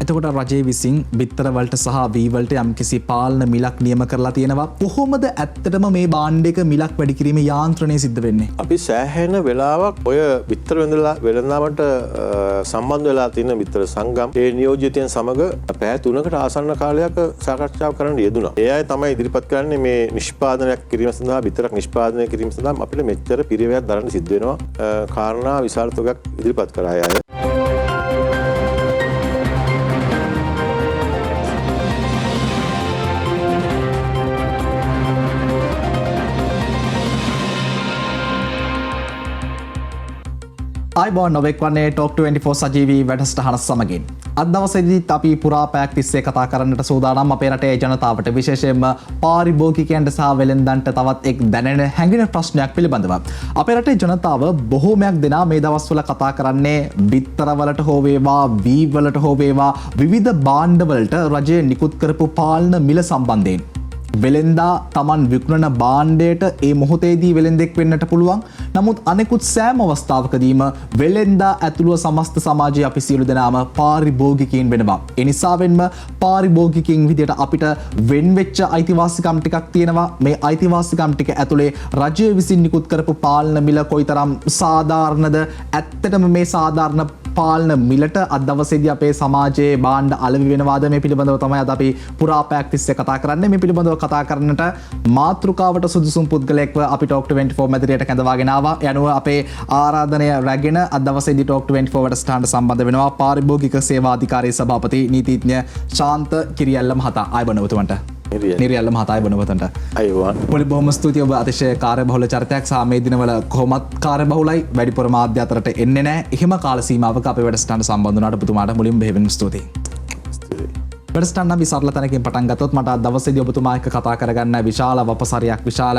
එතකොට රජයේ විසින් බිත්තර වලට සහ වී වලට යම්කිසි පාලන මිලක් නියම කරලා තියෙනවා. කොහොමද ඇත්තටම මේ භාණ්ඩයක මිලක් වැඩි කිරීමේ යාන්ත්‍රණය සිද්ධ වෙන්නේ? අපි සෑහෙන වෙලාවක් ඔය බිත්තර වෙළඳාමට සම්බන්ධ වෙලා තියෙන බිත්තර සංගම් ඒ නියෝජිතයන් සමග පැය 3කට ආසන්න කාලයක් සාකච්ඡා කරන්න යෙදුණා. ඒ අය තමයි ඉදිරිපත් කරන්නේ මේ නිෂ්පාදනයක් කිරීම සඳහා බිත්තරක් නිෂ්පාදනය කිරීම සඳහා අපිට මෙච්චර පිරිවැයක් දරන්න සිද්ධ වෙනවා. කාරණා විශාල තොගයක් ඉදිරිපත් කරා අය. අයිබෝන් නොවෙක් වන්නේ ටෝක් 24 සජීවී වැඩසටහන සමගින් අද දවසේදීත් අපි පුරා පැයක් තිස්සේ කතා කරන්නට සූදානම් අපේ රටේ ජනතාවට විශේෂයෙන්ම පාරිභෝගිකයන්ට සහ වෙළෙන්දන්ට තවත් එක් දැනෙන හැඟෙන ප්‍රශ්නයක් පිළිබඳව. අපේ රටේ ජනතාව බොහෝමයක් දෙනා මේ දවස්වල කතා කරන්නේ බිත්තරවලට හෝ වේවා වී වලට හෝ වේවා විවිධ භාණ්ඩවලට රජය නිකුත් කරපු පාලන මිල සම්බන්ධයෙන්. වෙළෙන්දා තමන් විකුණන භාණ්ඩයට ඒ මොහොතේදී වෙළෙන්දෙක් වෙන්නට පුළුවන්. නමුත් අනෙකුත් සෑම අවස්ථාවකදීම වෙළෙන්දා ඇතුළුව සමස්ත සමාජය අපි සියලු දෙනාම පාරිභෝගිකයින් වෙනවා. ඒ නිසාවෙන්ම පාරිභෝගිකයින් විදියට අපිට වෙන්වෙච්ච අයිතිවාසිකම් ටිකක් තියෙනවා. මේ අයිතිවාසිකම් ටික ඇතුලේ රජය විසින් නිකුත් කරපු පාලන මිල කොයිතරම් සාධාරණද? ඇත්තටම මේ සාධාරණ පාලන මිලට අද දවසේදී අපේ සමාජයේ භාණ්ඩ අලෙවි වෙනවාද මේ පිළිබඳව තමයි අද අපි පුරා පැයක් තිස්සේ කතා කරන්නේ. මේ පිළිබඳව කතා කරන්නට මාතෘකාවට සුදුසුම් පුද්ගලයෙක්ව අපි ටෝක් 24 මැදිරියට කැඳවාගෙන ආවා. යනුව අපේ ආරාධනය රැගෙන අද දවසේදී ටෝක් 24 වැඩසටහනට සම්බන්ධ වෙනවා පාරිභෝගික සේවා අධිකාරියේ සභාපති නීතිඥ ශාන්ත කිරියල්ල මහතා. ආයුබෝවන් ඔබතුමන්ට. නිරියල්ල මහතා ආයුබෝවන් ඔබතුමන්ට. ආයුබෝවන්. බොහොම ස්තුතියි ඔබ අතිශය කාර්යබහුල චරිතයක් සහ මේ දිනවල කොහොමත් කාර්යබහුලයි වැඩිපුර මාධ්‍ය අතරට එන්නේ නැහැ. එහෙම කාල සීමාවක අපේ වැඩසටහනට සම්බන්ධ වුණාට ඔබතුමාට මුලින්ම බෙහෙවින් ස්තුතියි. වැඩසටහන අපි සරල තැනකින් පටන් ගත්තොත් මට අද දවසේදී ඔබතුමා එක්ක කතා කරගන්න විශාල වපසරියක් විශාල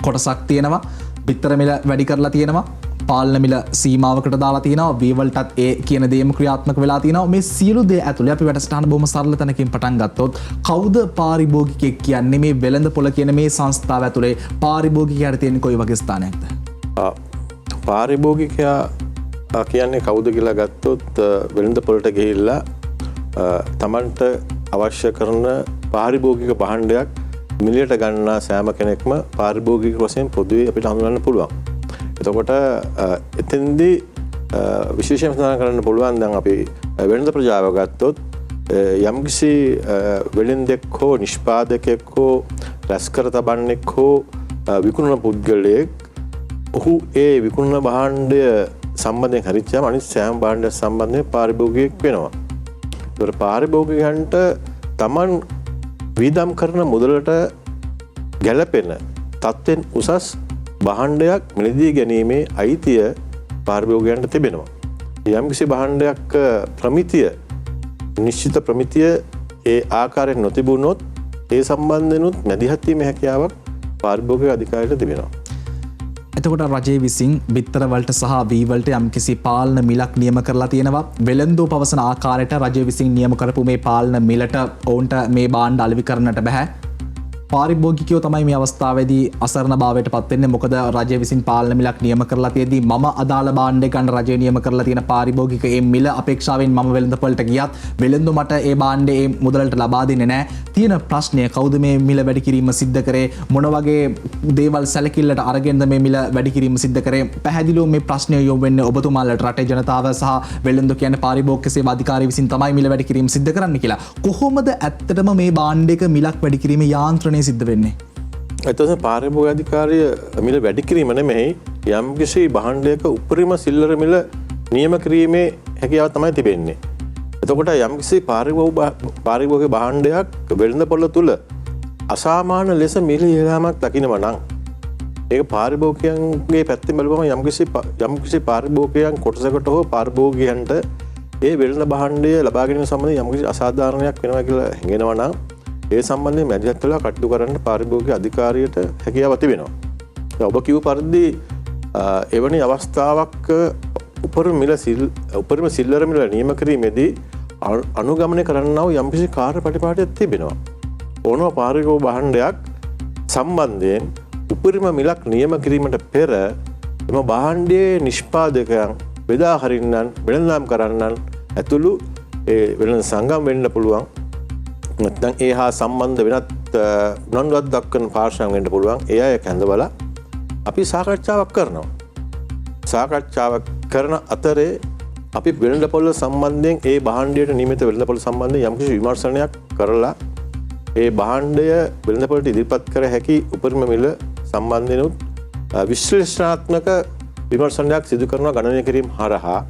කොටසක් තියෙනවා. බිත්තර මිල වැඩි කරලා තියෙනවා. පාලන මිල සීමාවකට දාලා තියෙනවා. වී වලටත් ඒ කියන දේම ක්‍රියාත්මක වෙලා තියෙනවා. මේ සියලු දේ ඇතුලේ අපි වැඩසටහන බොහොම සරල තැනකින් පටන් ගත්තොත් කවුද පාරිභෝගිකයෙක් කියන්නේ? මේ වෙළඳ පොළ කියන මේ සංස්ථාව ඇතුලේ පාරිභෝගිකයාට තියෙන කොයි වගේ ස්ථානයක්ද? පාරිභෝගිකයා කියන්නේ කවුද කියලා ගත්තොත් වෙළඳ පොළට ගිහිල්ලා තමන්ට අවශ්‍ය කරන පාරිභෝගික භාණ්ඩයක් මිලයට ගන්නා සෑම කෙනෙක්ම පාරිභෝගික වශයෙන් පොදුවේ අපිට හඳුනන්න පුළුවන්. එතකොට එතෙන්දී විශේෂයෙන් සඳහන් කරන්න පුළුවන් දැන් අපි වෙළඳ ප්‍රජාව ගත්තොත් යම්කිසි වෙළෙන්දෙක් හෝ නිෂ්පාදකයෙක් හෝ රැස්කර තබන්නෙක් හෝ විකුණන පුද්ගලයෙක් ඔහු ඒ විකුණන භාණ්ඩය සම්බන්ධයෙන් හරිච්චාම අනිත් සෑම භාණ්ඩයක් සම්බන්ධයෙන් පාරිභෝගිකයෙක් වෙනවා. ඒතර පාරිභෝගිකයන්ට තමන් වියදම් කරන මුදලට ගැළපෙන තත්ත්වෙන් උසස් භාණ්ඩයක් මිලදී ගැනීමේ අයිතිය පාරිභෝගිකයන්ට තිබෙනවා. යම්කිසි භාණ්ඩයක් ප්‍රමිතිය නිශ්චිත ප්‍රමිතිය ඒ ආකාරයෙන් නොතිබුණොත් ඒ සම්බන්ධෙනුත් මැදිහත් වීමේ හැකියාවක් පාරිභෝගික අධිකාරියට තිබෙනවා. එතකොට රජයේ විසින් බිත්තර වලට සහ වී වලට යම්කිසි පාලන මිලක් නියම කරලා තියෙනවා. වෙළෙන්දෝ පවසන ආකාරයට රජය විසින් නියම කරපු මේ පාලන මිලට ඔවුන්ට මේ භාණ්ඩ අලෙවි කරන්නට බෑ. පාරිභෝගිකයෝ තමයි මේ අවස්ථාවේදී අසරණ භාවයට පත් වෙන්නේ. මොකද රජය විසින් පාලන මිලක් නියම කරලා තියෙද්දී මම අදාළ භාණ්ඩේ ගන්න රජය නියම කරලා තියෙන පාරිභෝගික ඒ මිල අපේක්ෂාවෙන් මම වෙළඳ පොළට ගියත් වෙළෙන්දෝ මට ඒ භාණ්ඩේ ඒ මුදලට ලබා දෙන්නේ නැහැ. තියෙන ප්‍රශ්නය කවුද මේ මිල වැඩි කිරීම සිද්ධ කරේ? මොන වගේ දේවල් සැලකිල්ලට අරගෙනද මේ මිල වැඩි කිරීම සිද්ධ කරේ? පැහැදිලිව මේ ප්‍රශ්නය යොමු වෙන්නේ ඔබතුමාලට. රටේ ජනතාව සහ වෙළෙන්දෝ කියන්නේ පාරිභෝගික සේවා අධිකාරිය විසින් තමයි මිල වැඩි කිරීම සිද්ධ කරන්න කියලා. කොහොමද ඇත්තටම මේ භාණ්ඩයක මිලක් වැඩි කිරීමේ යාන්ත්‍රණය සිද්ධ වෙන්නේ? එතකොට පාරිභෝගික අධිකාරිය මිල වැඩි කිරීම නෙමෙයි යම්කිසි භාණ්ඩයක උපරිම සිල්ලර මිල නියම කිරීමේ හැකියාව තමයි තිබෙන්නේ. එතකොට යම්කිසි පාරිභෝගික භාණ්ඩයක් වෙළඳ පොළ තුල අසාමාන්‍ය ලෙස මිල ඉහළමක් දකිනවා නම් ඒක පාරිභෝගිකයන්ගේ පැත්තෙන් බලපුවම යම්කිසි පාරිභෝගිකයන් කොටසකට හෝ පාරිභෝගිකයන්ට ඒ වෙළඳ භාණ්ඩය ලබා ගැනීම සම්බන්ධයෙන් යම්කිසි අසාධාරණයක් වෙනවා කියලා හැඟෙනවා නම් ඒ සම්බන්ධයෙන් මැදිහත් වෙලා කටයුතු කරන්න පාරිභෝගික අධිකාරියට හැකියාව තිබෙනවා. ඔබ කිව්ව පරිදි එවැනි අවස්ථාවක් උපරිම සිල්ලර මිල නියම කිරීමේදී අනුගමනය කරන්නා වූ යම්කිසි කාර්යපටිපාටියක් තිබෙනවා. ඕනම පාරිභෝගික භාණ්ඩයක් සම්බන්ධයෙන් උපරිම මිලක් නියම කිරීමට පෙර එම භාණ්ඩයේ නිෂ්පාදකයන් බෙදා හරින්නන් වෙළඳාම් කරන්නන් ඇතුළු ඒ වෙළඳ සංගම් වෙන්න පුළුවන්. නැත්නම් ඒ හා සම්බන්ධ වෙනත් උනන්දුවක් දක්වන පාර්ශ්වයන් වෙන්න පුළුවන්. ඒ අය කැඳවලා අපි සාකච්ඡාවක් කරනවා. සාකච්ඡාවක් කරන අතරේ අපි වෙළඳපොළ සම්බන්ධයෙන් ඒ භාණ්ඩයට නියමිත වෙළඳපොළ සම්බන්ධයෙන් යම්කිසි විමර්ශනයක් කරලා ඒ භාණ්ඩය වෙළඳපොළට ඉදිරිපත් කර හැකි උපරිම මිල සම්බන්ධයෙන් විශ්ලේෂණාත්මක විමර්ශනයක් සිදු කරනවා ගණනය කිරීම හරහා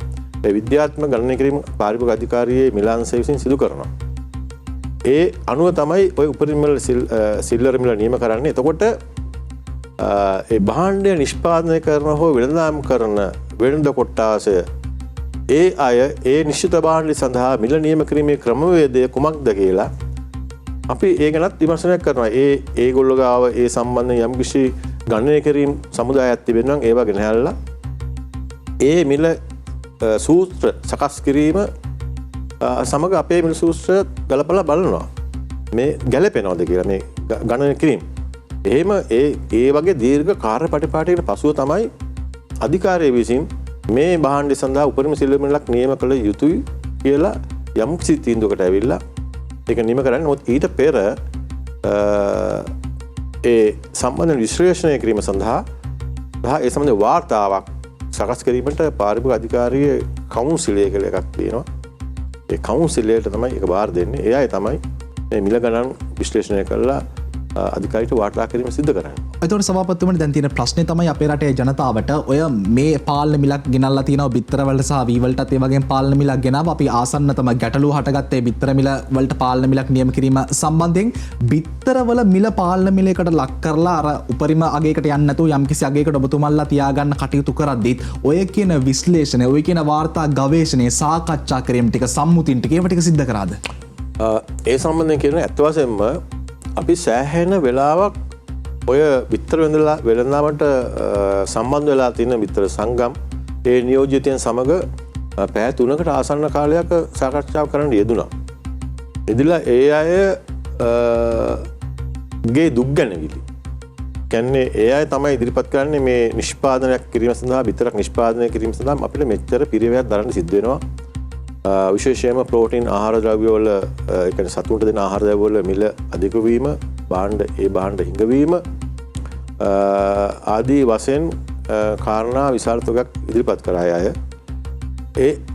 ඒ විද්‍යාත්මක ගණනය කිරීම පාරිභෝගික අධිකාරියේ මිලාන්සය විසින් සිදු කරනවා. ඒ අනුව තමයි ඔය උපරිම මිල සිල්ලර මිල නියම කරන්නේ. එතකොට ඒ භාණ්ඩය නිෂ්පාදනය කරන හෝ වෙළඳාම් කරන වෙළඳ කොට්ටාසය ඒ අය ඒ නිශ්චිත භාණ්ඩය සඳහා මිල නියම කිරීමේ ක්‍රමවේදය කුමක්ද කියලා අපි ඒ ගැනත් විමර්ශනයක් කරනවා. ඒගොල්ලෝ ගාව ඒ සම්බන්ධයෙන් යම්කිසි ගණනය කිරීම සමුදායක් තිබෙනවා. ඒවා ගෙන හැල්ලා ඒ මිල සූත්‍ර සකස් කිරීම සමග අපේ මිල සූත්‍ර ගලපලා බලනවා. මේ ගැලපෙනවද කියලා මේ ගණනය කිරීම. එහෙම ඒ වගේ දීර්ඝ කාර්ය පටිපාටියකට පසුව තමයි අධිකාරිය විසින් මේ භාණ්ඩය සඳහා උපරිම සිල්ලර මිලක් නියම කළ යුතුයි කියලා යම්කිසි තීන්දුවකට ඇවිල්ලා ඒක නියම කරන්නේ. නමුත් ඊට පෙර ඒ සම්බන්ධ විශ්ලේෂණය කිරීම සඳහා ඒ සම්බන්ධ වාර්තාවක් සකස් කිරීමට පාරිභෝගික අධිකාරියේ කවුන්සිලය කියලා එකක් තියෙනවා. ඒ කවුන්සිලයට තමයි ඒක බාර දෙන්නේ. ඒ අය තමයි මේ මිල ගණන් විශ්ලේෂණය කරලා අධිකාරියට වාර්තා කිරීම සිදු කරන්නේ. එතකොට සභාපතිතුමනි දැන් තියෙන ප්‍රශ්නේ තමයි අපේ රටේ ජනතාවට ඔය මේ පාලන මිලක් ගෙනල්ලා තියෙනවා බිත්තර වලට සහ වී වලටත් ඒ වගේම පාලන මිලක් ගෙනාව අපි ආසන්නතම ගැටලුව හටගත්තේ බිත්තර මිල වලට පාලන මිලක් නියම කිරීම සම්බන්ධයෙන් බිත්තර වල මිල පාලන මිලයකට ලක් කරලා අර උපරිම අගයකට යන්නේ නැතුව යම්කිසි අගයකට ඔබතුමන්ලා තියාගන්න කටයුතු කරද්දිත් ඔය කියන විශ්ලේෂණය ඔය කියන වාර්තා ගවේෂණය සාකච්ඡා කිරීම ටික සම්මුතින් ටික ඒව ටික සිද්ධ කරාද? ඒ සම්බන්ධයෙන් කියන ඇත්ත වශයෙන්ම අපි සෑහෙන වෙලාවක් ඔය බිත්තර වෙළඳාමට සම්බන්ධ වෙලා තියෙන බිත්තර සංගම් ඒ නියෝජිතයන් සමග පැය 3කට ආසන්න කාලයක් සාකච්ඡා කරන්න යෙදුණා. ඉදිරිලා ඒ අය ගේ දුක් ගැනවිලි. කියන්නේ ඒ අය තමයි ඉදිරිපත් කරන්නේ මේ නිෂ්පාදනයක් කිරීම සඳහා බිත්තරක් නිෂ්පාදනය කිරීම සඳහා අපිට මෙච්චර පිරිවැයක් දරන්න සිද්ධ වෙනවා. විශේෂයෙන්ම ප්‍රෝටීන් ආහාර ද්‍රව්‍යවල ඒ කියන්නේ සතුන්ට දෙන ආහාර ද්‍රව්‍යවල මිල අධික වීම, භාණ්ඩ හිඟවීම ආදී වශයෙන් කාරණා විශාල තුනක් ඉදිරිපත් කරා අය.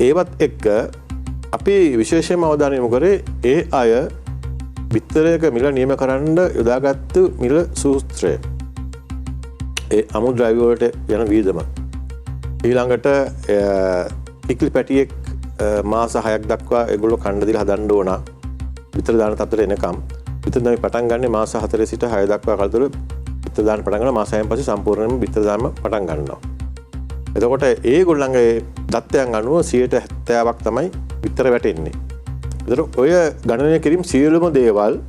ඒවත් එක්ක අපි විශේෂයෙන්ම අවධානය යොමු කරේ ඒ අය බිත්තරයක මිල නියම කරන්න යොදාගත්තු මිල සූත්‍රය. ඒ අමුද්‍රව්‍ය වලට යන වියදම. ඊළඟට කිකිලි පැටියෙක් මාස 6ක් දක්වා ඒගොල්ලෝ කන්න දීලා හදන්න ඕන. විතර දාන තත්ත්වයට එනකම්. විතර දාමි පටන් ගන්නේ මාස 4 සිට 6 දක්වා කලතුරු විතර දාන පටන් ගන්න මාස 6න් පස්සේ සම්පූර්ණයෙන්ම විතර දාම පටන් ගන්නවා. එතකොට ඒගොල්ලන්ගේ දත්තයන් අනුව 70%ක් තමයි විතර වැටෙන්නේ. ඒතර ඔය ගණනය කිරීම සියලුම දේවල්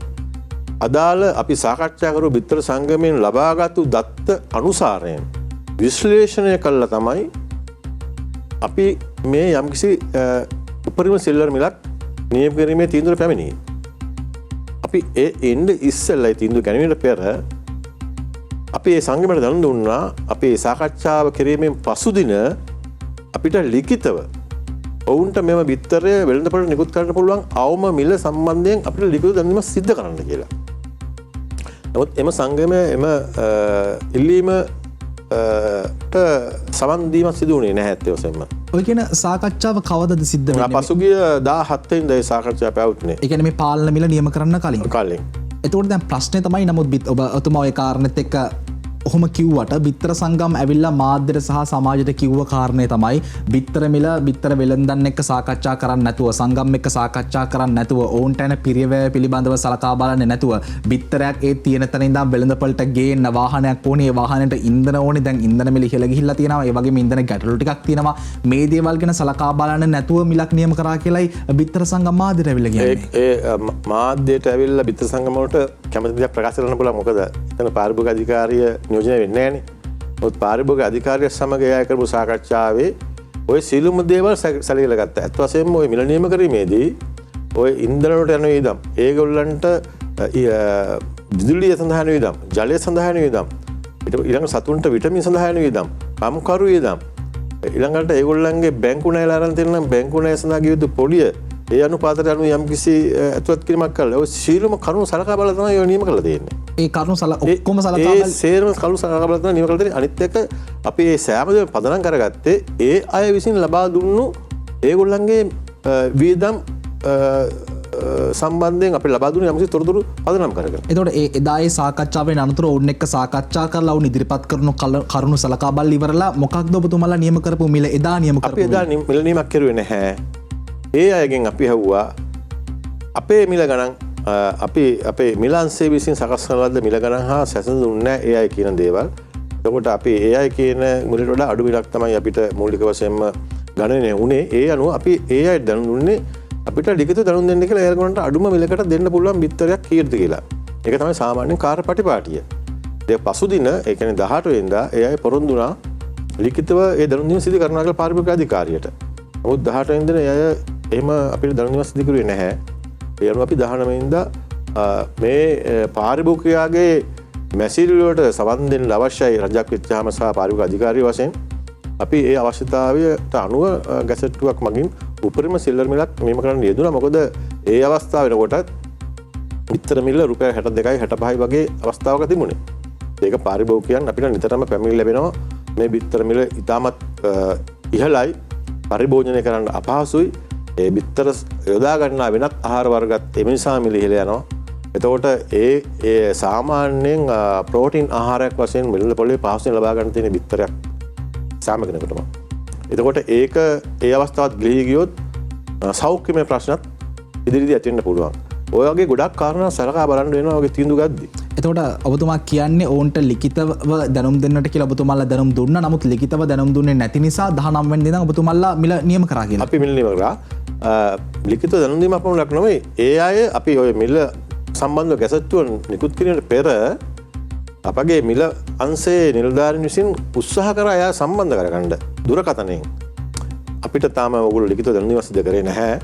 අදාළ අපි සාකච්ඡා කරු විතර සංගමයෙන් ලබාගත්තු දත්ත අනුසාරයෙන් විශ්ලේෂණය කළා තමයි අපි මේ යම්කිසි උපරිම සිල්ලර මිලක් නියම කිරීමේ තීන්දුවට පැමිණියේ. අපි ඒ එන්න ඉස්සෙල්ලා තීන්දුව ගැනීමට පෙර අපි ඒ සංගමයට දැනුම් දුන්නා. අපි සාකච්ඡාව කිරීමෙන් පසු දින අපිට ලිඛිතව ඔවුන්ට මෙම බිත්තරය වෙළඳපොළට නිකුත් කරන්න පුළුවන් අවම මිල සම්බන්ධයෙන් අපිට ලිඛිත දැනුම සිද්ධ කරන්න කියලා. නමුත් එම සංගමය එම ඉල්ලීම සවන් දීමක් සිදු වුණේ නැහැ ඇත්ත වශයෙන්ම. ඔය කියන සාකච්ඡාව කවදද සිද්ධ වෙන්නේ? පසුගිය 17 වෙනිදා ඒ සාකච්ඡාව පැවතුනේ. ඒ කියන්නේ මේ පාලන මිල නියම කරන්න කලින්. එතකොට දැන් ප්‍රශ්නේ තමයි නමුත් ඔබතුමා ඔය කාරණෙත් එක්ක ඔහොම කිව්වට බිත්තර සංගම් ඇවිල්ලා මාධ්‍යට සහ සමාජයට කිව්ව කාරණේ තමයි බිත්තර මිල බිත්තර වෙළඳන් එක්ක සාකච්ඡා කරන්න නැතුව සංගම් එක්ක සාකච්ඡා කරන්න නැතුව ඔවුන්ට එන පිරිවැය පිළිබඳව සලකා බලන්නේ නැතුව බිත්තරයක් ඒ තියෙන තැන ඉඳන් වෙළඳපොළට ගේන්න වාහනයක් ඕනේ. ඒ වාහනේට ඉන්ධන ඕනේ. දැන් ඉන්ධන මිල ඉහළ ගිහිල්ලා තියෙනවා. ඒ වගේම ඉන්ධන ගැටලු ටිකක් තියෙනවා. මේ දේවල් ගැන සලකා බලන්නේ නැතුව මිලක් නියම කරා කියලායි බිත්තර සංගම් මාධ්‍යට ඇවිල්ලා කියන්නේ. ඒ මාධ්‍යට ඇවිල්ලා බිත්තර සංගම වලට කැමති දෙයක් ප්‍රකාශ කරන්න පුළුවන්. මොකද එතන පාරිභෝගික අධිකාරිය නියෝජනය වෙන්නේ නැහනේ. මොකද පාරිභෝගික අධිකාරිය සමග එයා කරපු සාකච්ඡාවේ ඔය සියලුම දේවල් සැලකලා ගත්තා. අත් වශයෙන්ම ඔය මිල නියම කිරීමේදී ඔය ඉන්ධන වලට යන වියදම්, ඒගොල්ලන්ට විදුලිය සඳහා යන වියදම්, ජලය සඳහා යන වියදම්, ඊළඟ සතුන්ට විටමින් සඳහා යන වියදම්, කම්කරු වියදම්, ඊළඟට ඒගොල්ලන්ගේ බැංකු ණය අරන් තියෙන නම් බැංකු ණය සඳහා ගෙවතු පොලිය ඒ අනුපාතයට අනුව යම්කිසි ඇතුළත් කිරීමක් කළා. ඔය සීලම කරුණු සලකා බලලා තමයි ඔය නියම කරලා තියෙන්නේ. ඒ කරුණු ඔක්කොම සලකා ඒ සේරම කරුණු සලකා බලලා තමයි නියම කරලා තියෙන්නේ. අනිත් එක අපි මේ සෑම දෙයක් පදනම් කරගත්තේ ඒ අය විසින් ලබා දුන්නු ඒගොල්ලන්ගේ වියදම් සම්බන්ධයෙන් අපි ලබා දුන්න යම්කිසි තොරතුරු පදනම් කරගෙන. එතකොට ඒ එදායේ සාකච්ඡාවෙන් අනතුරු ඔවුන් එක්ක සාකච්ඡා කරලා ඔවුන් ඉදිරිපත් කරන කරුණු සලකා බලලා ඉවරලා මොකක්ද ඔබතුමාලා නියම කරපු මිල එදා නියම කරපු අපි එදා මිල නියමක් කරුවේ නැහැ. ඒ අයගෙන් අපි ඇහුවා අපේ මිල ගණන් අපි අපේ මිල අංශය විසින් සකස් කරන ලද්ද මිල ගණන් හා සැසඳුන්නේ නැහැ ඒ අය කියන දේවල්. එතකොට අපි ඒ අය කියන මිලට වඩා අඩු මිලක් තමයි අපිට මූලික වශයෙන්ම ගණනය වුණේ. ඒ අනුව අපි ඒ අයට දැනුම් දුන්නේ අපිට ලිඛිත දැනුම් දෙන්න කියලා ඒගොල්ලන්ට අඩුම මිලකට දෙන්න පුළුවන් බිත්තරයක් කීයද කියලා. ඒක තමයි සාමාන්‍යයෙන් කාර්යපටිපාටිය. ඒ පසුදින ඒ කියන්නේ 18 වෙනිදා ඒ අය පොරොන්දු වුණා ලිඛිතව ඒ දැනුම් දීම සිදු කරනවා කියලා පාරිභෝගික අධිකාරියට. නමුත් 18 වෙනිදා ඒ අය එහෙම අපිට දැනුම් දීම සිදු කරුවේ නැහැ. ඒ අනුව අපි 19 වෙනිදා මේ පාරිභෝගිකයාගේ මැසිවිලි වලට සවන් දෙන්න අවශ්‍යයි රජයක් විත්‍යාම සහ පාරිභෝගික අධිකාරිය වශයෙන් අපි ඒ අවශ්‍යතාවයට අනුව ගැසට්ටුවක් මගින් උපරිම සිල්වර් මිලක් නියම කරන්න යෙදුණා. මොකද ඒ අවස්ථාව වෙනකොටත් බිත්තර මිල රුපියල් 62යි 65යි වගේ අවස්ථාවක තිබුණේ. ඒක පාරිභෝගිකයන් අපිට නිතරම පැමිණිලි ලැබෙනවා. මේ බිත්තර මිල ඉතාමත් ඉහළයි, පරිභෝජනය කරන්න අපහසුයි. ඒ බිත්තර යොදා ගන්නා වෙනත් ආහාර වර්ගත් ඒ නිසා මිල ඉහළ යනවා. එතකොට ඒ සාමාන්‍යයෙන් ප්‍රෝටීන් ආහාරයක් වශයෙන් මිල පොළේ පහසුවෙන් ලබා ගන්න තියෙන බිත්තරයක් සෑම කෙනෙකුටම. එතකොට ඒක ඒ අවස්ථාවත් ගිලී ගියොත් සෞඛ්‍යමය ප්‍රශ්නත් ඉදිරියේදී ඇති වෙන්න පුළුවන්. ඔය වගේ ගොඩක් කාරණා සලකා බලන්න වෙනවා ඔගේ තීන්දුව ගද්දි. එතකොට ඔබතුමා කියන්නේ ඔවුන්ට ලිඛිතව දැනුම් දෙන්නට කියලා ඔබතුමාලා දැනුම් දුන්නා. නමුත් ලිඛිතව දැනුම් දුන්නේ නැති නිසා 19 වෙනි දින ඔබතුමාලා මිල නියම කරා කියලා. අපි මිල නියම කරා. ලිඛිතව දැනුම් දීම අපමණක් නෙවෙයි. ඒ අය අපි ඔය මිල සම්බන්ධව ගැසට්ටුව නිකුත් කිරීමට පෙර අපගේ මිල අංශයේ නිලධාරීන් විසින් උත්සාහ කරා එයා සම්බන්ධ කරගන්න දුරකථනයෙන්. අපිට තාම ඕගොල්ලෝ ලිඛිතව දැනුම් දීම සිදු කරේ නැහැ.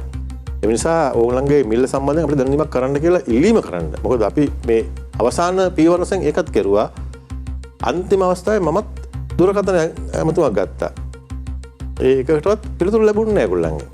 ඒ නිසා ඕගොල්ලන්ගේ මිල සම්බන්ධයෙන් අපිට දැනුම් දීමක් කරන්න කියලා ඉල්ලීම කරන්න. මොකද අපි මේ අවසාන පියවර වශයෙන් ඒකත් කෙරුවා. අන්තිම අවස්ථාවේ මමත් දුරකථන ඇමතුමක් ගත්තා. ඒකටවත් පිළිතුරු ලැබුණේ නැහැ ඒගොල්ලන්ගේ.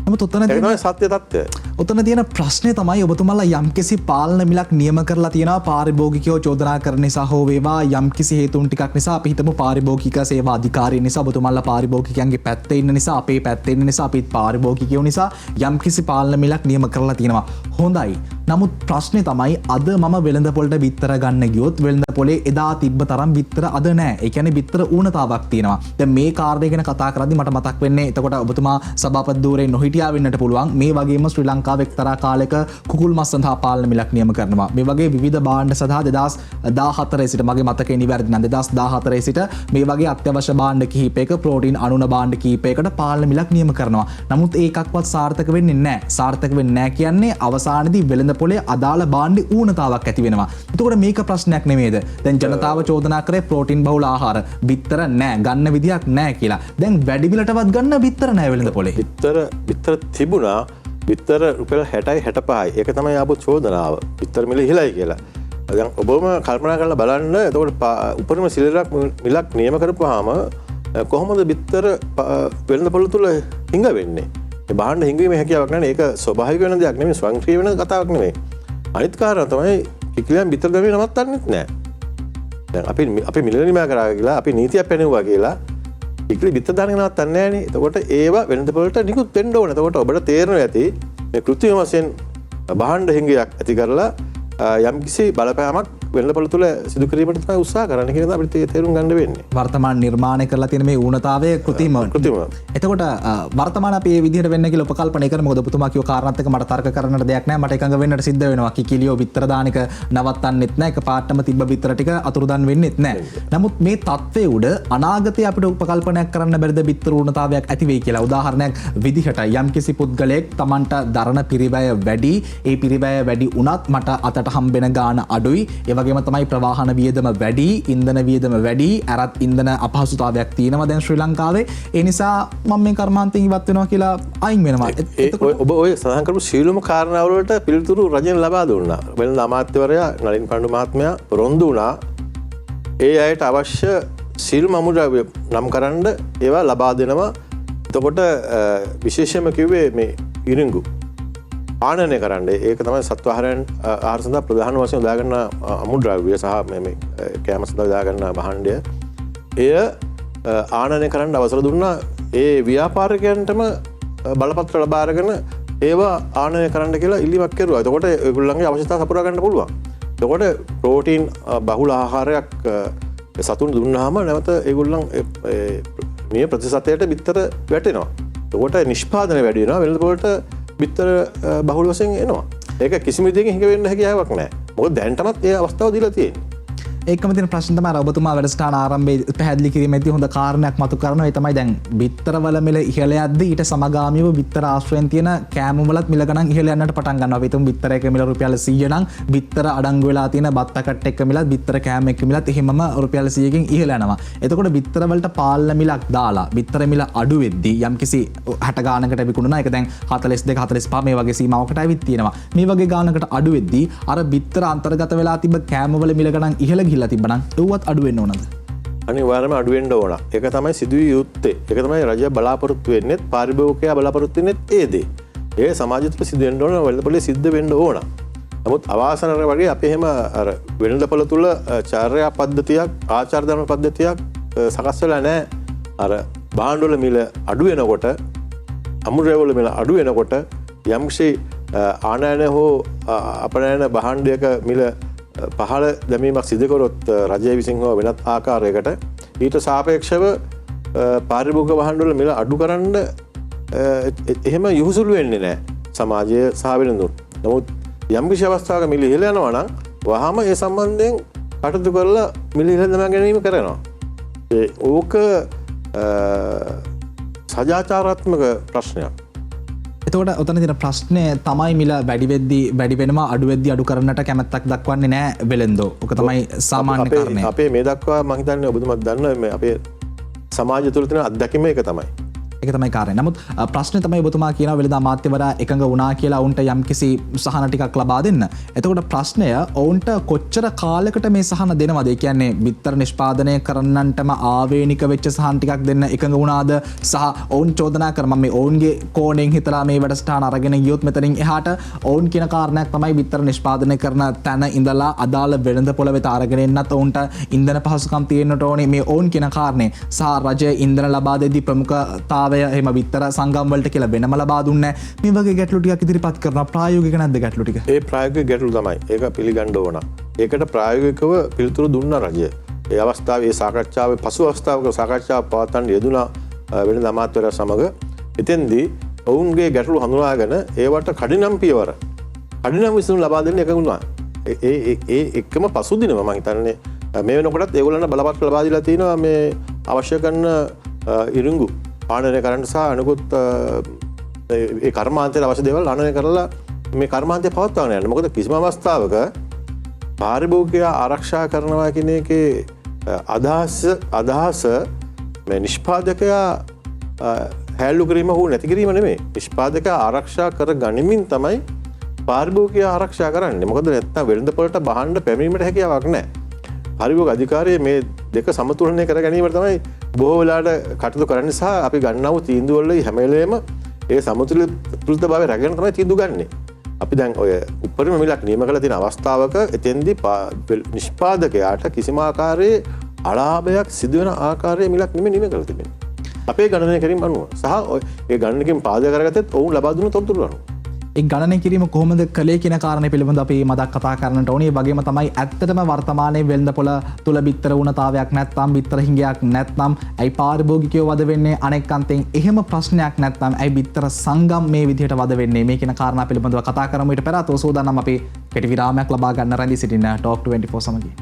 නමුත් ඒක තමයි සත්‍ය තත්ත්වය. ඔතන තියෙන ප්‍රශ්නය තමයි ඔබතුමාලා යම්කිසි පාලන මිලක් නියම කරලා තියෙනවා පාරිභෝගිකයෝ චෝදනා කරන නිසා හෝ වේවා යම්කිසි හේතුන් ටිකක් නිසා අපි හිතමු පාරිභෝගික සේවා අධිකාරිය නිසා ඔබතුමාලා පාරිභෝගිකයන්ගේ පැත්තේ ඉන්න නිසා අපේ පැත්තේ ඉන්න නිසා අපිත් පාරිභෝගිකයෝ නිසා යම්කිසි පාලන මිලක් නියම කරලා තියෙනවා. හොඳයි. නමුත් ප්‍රශ්නේ තමයි අද මම වෙළඳපොළට බිත්තර ගන්න ගියොත් වෙළඳපොලේ එදා තිබ්බ තරම් බිත්තර අද නැහැ. ඒ කියන්නේ බිත්තර ඌනතාවක් තියෙනවා. දැන් මේ කාර්යය ගැන කතා කරද්දි මට මතක් වෙන්නේ එතකොට ඔබතුමා සභාපති ධූරේ නොහිටියා වෙන්නට පුළුවන්. මේ වගේම ශ්‍රී ලංකාවේ එක්තරා කාලයක කුකුල් මස් සඳහා පාලන මිලක් නියම කරනවා. මේ වගේ විවිධ භාණ්ඩ සඳහා 2014 සිට මගේ මතකේ නිවැරදි නම් 2014 සිට මේ වගේ අත්‍යවශ්‍ය භාණ්ඩ කිහිපයක ප්‍රෝටීන් අණුන භාණ්ඩ කිහිපයකට පාලන මිලක් නියම කරනවා. නමුත් ඒකක්වත් සාර්ථක වෙන්නේ නැහැ. සාර්ථක වෙන්නේ නැහැ කියන්නේ අවසානයේදී වෙළඳපොලේ අදාළ භාණ්ඩේ ඌනතාවක් ඇති වෙනවා. එතකොට මේක ප්‍රශ්නයක් නෙමෙයිද? දැන් ජනතාව චෝදනා කරේ ප්‍රෝටීන් බහුල ආහාර බිත්තර නැහැ, ගන්න විදියක් නැහැ කියලා. දැන් වැඩි මිලටවත් ගන්න බිත්තර නැහැ වෙළඳපොලේ. බිත්තර තිබුණා. බිත්තර රුපියල් 60යි 65යි. ඒක තමයි ආපු චෝදනාව. බිත්තර මිල ඉහළයි කියලා. දැන් ඔබම කල්පනා කරලා බලන්න. එතකොට උපරිම සිල්වරක් මිලක් නියම කරපුවාම කොහොමද බිත්තර වෙළඳපොළ තුල හිඟ වෙන්නේ? ඒ බාහන්න හිඟීමේ හැකියාවක් නැහැ. ඒක ස්වභාවික වෙන දෙයක් නෙමෙයි, ස්වයංක්‍රීය වෙන කතාවක් නෙමෙයි. අනිත් කාරණා තමයි කිකිලියන් බිත්තර ගමේ නවත්තන්නෙත් නැහැ. දැන් අපි මිල නිමා කරා කියලා අපි නීතියක් පැනෙවුවා කියලා ඉක්ලි බිත්ත දාගෙන නවත්තන්නේ නැහනේ. එතකොට ඒවා වෙළඳපොළට නිකුත් වෙන්න ඕන. එතකොට ඔබට තේරෙනවා ඇති මේ කෘත්‍රිම වශයෙන් භාණ්ඩ හිඟයක් ඇති කරලා යම්කිසි බලපෑමක් වෙළඳපොළ තුල සිදු කිරීමට තමයි උත්සාහ කරන්නේ කියන එක අපිට තේරුම් ගන්න වෙන්නේ. වර්තමාන නිර්මාණය කරලා තියෙන මේ ඌනතාවය කෘත්‍රිම. එතකොට වර්තමාන අපි මේ විදිහට වෙන්න කියලා උපකල්පනය කරමු. මොකද ඔබතුමා කියව කාරණාත් එක්ක මට තර්ක කරන්නට දෙයක් නැහැ. මට එකඟ වෙන්නට සිද්ධ වෙනවා. කිකිලියෝ බිත්තර දාන එක නවත්තන්නෙත් නැහැ. එක පාටම තිබ්බ බිත්තර ටික අතුරුදන් වෙන්නෙත් නැහැ. නමුත් මේ තත්ත්වයේ උඩ අනාගතයේ අපිට උපකල්පනයක් කරන්න බැරිද බිත්තර ඌනතාවයක් ඇති වෙයි කියලා. උදාහරණයක් විදිහට යම්කිසි පුද්ගලයෙක් Tamanට දරන පිරිවැය වැඩි, ඒ පිරිවැය වැඩි වුණත් මට අතට හම්බෙන ගාණ අඩුයි. ඒ වගේම තමයි ප්‍රවාහන වියදම වැඩි, ඉන්ධන වියදම වැඩි, අරත් ඉන්ධන අපහසුතාවයක් තියෙනවා දැන් ශ්‍රී ලංකාවේ. ඒ නිසා මම මේ කර්මාන්තයෙන් ඉවත් වෙනවා කියලා අයින් වෙනවා. ඔබ ඔය සඳහන් කරපු සීලම කාරණාව වලට පිළිතුරු රජෙන් ලබා දුන්නා. වෙළඳ අමාත්‍යවරයා නලින් පණ්ඩු මහත්මයා පොරොන්දු වුණා ඒ අයට අවශ්‍ය සීලම අමුද්‍රව්‍ය නම් කරන්න ඒවා ලබා දෙනවා. එතකොට විශේෂයෙන්ම කිව්වේ මේ ඉරිඟු ආනයනය කරන්න. ඒක තමයි සත්ව ආහාර සඳහා ප්‍රධාන වශයෙන් යොදාගන්න අමුද්‍රව්‍ය සහ මේ කෑම සඳහා යොදාගන්න භාණ්ඩය. එය ආනයනය කරන්න අවසර දුන්නා ඒ ව්‍යාපාරිකයන්ටම බලපත්‍ර ලබා අරගෙන ඒවා ආනයනය කරන්න කියලා ඉල්ලීමක් කෙරුවා. එතකොට ඒගොල්ලන්ගේ අවශ්‍යතාව සපුරා ගන්න පුළුවන්. එතකොට ප්‍රෝටීන් බහුල ආහාරයක් සතුන් දුන්නාම නැවත ඒගොල්ලන් මේ ප්‍රතිශතයට බිත්තර වැටෙනවා. එතකොට නිෂ්පාදනය වැඩි වෙනවා. වෙළඳපොළට බිත්තර බහුල වශයෙන් එනවා. ඒක කිසිම විදිහකින් හිඟ වෙන්න හැකියාවක් නැහැ. මොකද දැනටමත් ඒ අවස්ථාව දීලා තියෙන්නේ. ඒකම තියෙන ප්‍රශ්න තමයි අර ඔබතුමා වැඩසටහන ආරම්භයේ පැහැදිලි කිරීමේදී හොඳ කාරණයක් මතු කරනවා. ඒ තමයි දැන් බිත්තරවල මිල ඉහළ යද්දී ඊට සමගාමීව බිත්තර ආශ්‍රයෙන් තියෙන කෑම වලත් මිල ගණන් ඉහළ යන්නට පටන් ගන්නවා. අපි හිතමු බිත්තර එක මිල රුපියල් 100 නම් බිත්තර අඩංගු වෙලා තියෙන බත් පැකට් එක මිලත් බිත්තර කෑම එක මිලත් එහෙමම රුපියල් 100කින් ඉහළ යනවා. එතකොට බිත්තර වලට පාලන මිලක් දාලා බිත්තර මිල අඩු වෙද්දී යම්කිසි 60 ගානකට විකුණුනා. ඒක දැන් 42 45 මේ වගේ සීමාවකට ඇවිත් තියෙනවා. මේ වගේ ගානකට අඩු වෙද්දී අර බිත්තර අන්තර්ගත වෙලා තිබ්බ කෑම වල මිල ගණන් ඉහළ තිබන ඒවත් අඩුවෙන්න ඕනද? අනිවාර්යයෙන්ම අඩුවෙන්න ඕන. ඒක තමයි සිදුවිය යුත්තේ. ඒක තමයි රජය බලාපොරොත්තු වෙන්නේ. පාරිභෝගිකයා බලාපොරොත්තු වෙන්නේ ඒ දේ. ඒ සමාජය තුළ සිදු වෙන්න ඕන, වෙළඳපොලේ සිද්ධ වෙන්න ඕන. නමුත් අවාසනාවට වගේ අපි එහෙම අර වෙළඳපොළ තුළ චාර්යා පද්ධතියක්, ආචාර ධර්ම පද්ධතියක් සකස් වෙලා නැහැ. අර භාණ්ඩවල මිල අඩු වෙනකොට, අමුද්‍රව්‍යවල මිල අඩු වෙනකොට යම්කිසි ආනයන හෝ අපනයන භාණ්ඩයක මිල පහළ දැමීමක් සිදුකරොත් රජය විසින් හෝ වෙනත් ආකාරයකට ඊට සාපේක්ෂව පාරිභෝගික භාණ්ඩවල මිල අඩු කරන්න එහෙම යොහුසුළු වෙන්නේ නැහැ සමාජය සහ වෙළඳුන්. නමුත් යම්කිසි අවස්ථාවක මිල ඉහළ යනවා නම් වහාම ඒ සම්බන්ධයෙන් කටයුතු කරලා මිල ඉහළ දමා ගැනීම කරනවා. ඕක සදාචාරාත්මක ප්‍රශ්නයක්. එතකොට ඔතන තියෙන ප්‍රශ්නය තමයි මිල වැඩි වෙද්දී වැඩි වෙනවා අඩු වෙද්දී අඩු කරන්නට කැමැත්තක් දක්වන්නේ නැහැ වෙළෙන්දෝ. ඔක තමයි සාමාන්‍ය කාරණය. අපේ මේ දක්වා මම හිතන්නේ ඔබතුමාත් දන්නවා මේ අපේ සමාජය තුළ තියෙන අත්දැකීම ඒක තමයි. ඒක තමයි කාරණය. නමුත් ප්‍රශ්නේ තමයි ඔබතුමා කියනවා වෙළඳ අමාත්‍යවරයා එකඟ වුණා කියලා ඔවුන්ට යම්කිසි සහන ටිකක් ලබා දෙන්න. එතකොට ප්‍රශ්නය ඔවුන්ට කොච්චර කාලයකට මේ සහන දෙනවද? ඒ කියන්නේ බිත්තර නිෂ්පාදනය කරන්නන්ටම ආවේනික වෙච්ච සහන ටිකක් දෙන්න එකඟ වුණාද? සහ ඔවුන් චෝදනා කර මම මේ ඔවුන්ගේ කෝණයෙන් හිතලා මේ වැඩසටහන අරගෙන ගියොත් මෙතනින් එහාට ඔවුන් කියන කාරණයක් තමයි බිත්තර නිෂ්පාදනය කරන තැන ඉඳලා අදාළ වෙළඳ පොළ වෙත අරගෙන එන්නත් ඔවුන්ට ඉන්ධන පහසුකම් තියෙන්නට ඕනේ. මේ ඔවුන් කියන කාරණේ සහ රජය ඉන්ධන ලබා දෙද්දී ප්‍රමුඛතාව එහෙම බිත්තර සංගම් වලට කියලා වෙනම ලබා දුන්නේ මේ වගේ ගැටලු ටිකක් ඉදිරිපත් කරනවා. ප්‍රායෝගික නැද්ද ගැටලු ටික? ඒ ප්‍රායෝගික ගැටලු තමයි. ඒක පිළිගන්න ඕන. ඒකට ප්‍රායෝගිකව පිළිතුරු දුන්න රජය. ඒ අවස්ථාවේ සාකච්ඡාවේ පසු අවස්ථාවක සාකච්ඡාව පවත්වන්න යෙදුනා වෙළඳ අමාත්‍යවරයා සමග. එතෙන්දී ඔවුන්ගේ ගැටලු හඳුනාගෙන ඒවට කඩිනම් පියවර කඩිනම් විසඳුම් ලබා දෙන්න එකඟ වුණා. ඒ එක්කම පසුදිනම මම හිතන්නේ මේ වෙනකොටත් ඒගොල්ලන්ට බලපත්‍ර ලබා දීලා තියෙනවා මේ අවශ්‍ය කරන ඉරිඟු ආනයනය කරන්න සහ අනිකුත් ඒ කර්මාන්තයට අවශ්‍ය දේවල් ආනයනය කරලා මේ කර්මාන්තය පවත්වාගෙන යන්න. මොකද කිසිම අවස්ථාවක පාරිභෝගිකයා ආරක්ෂා කරනවා කියන එකේ අදහස මේ නිෂ්පාදකයා හැල්ලු කිරීම හෝ නැති කිරීම නෙමෙයි. නිෂ්පාදකයා ආරක්ෂා කර ගනිමින් තමයි පාරිභෝගිකයා ආරක්ෂා කරන්නේ. මොකද නැත්තම් වෙළඳපොළට භාණ්ඩ පැමිණීමට හැකියාවක් නැහැ. පාරිභෝගික අධිකාරිය මේ දෙක සමතුලනය කර ගැනීමට තමයි බොහෝ වෙලාවට කටයුතු කරන්න සහ අපි ගන්නා වූ තීන්දුව වල හැම වෙලේම ඒ සමතුලිතභාවය රැකගෙන තමයි තීන්දුව ගන්නෙ. අපි දැන් ඔය උපරිම මිලක් නියම කරලා තියෙන අවස්ථාවක එතෙන්දී නිෂ්පාදකයාට කිසිම ආකාරයේ අලාභයක් සිදු වෙන ආකාරයේ මිලක් නෙමෙයි නියම කරලා තිබෙන්නේ. අපේ ගණනය කිරීම අනුව සහ ඒ ගණනකින් පාදක කරගත්තත් ඔවුන් ලබා දුන්න තොරතුරු අනුව. ඒ ගණනය කිරීම කොහොමද කළේ කියන කාරණේ පිළිබඳව අපි මතක් කතා කරන්නට ඕනේ. ඒ වගේම තමයි ඇත්තටම වර්තමානයේ වෙළඳපොළ තුල බිත්තර වුණතාවයක් නැත්නම් බිත්තර හිඟයක් නැත්නම් ඇයි පාරිභෝගිකයෝ වද වෙන්නේ අනෙක් අන්තෙන් එහෙම ප්‍රශ්නයක් නැත්නම් ඇයි බිත්තර සංගම් මේ විදිහට වද වෙන්නේ මේ කියන කාරණා පිළිබඳව කතා කරමු. ඊට පෙර අතෝ සෝදානම් අපි කෙටි විරාමයක් ලබා ගන්න රැඳී සිටින Talk 24 සමගින්.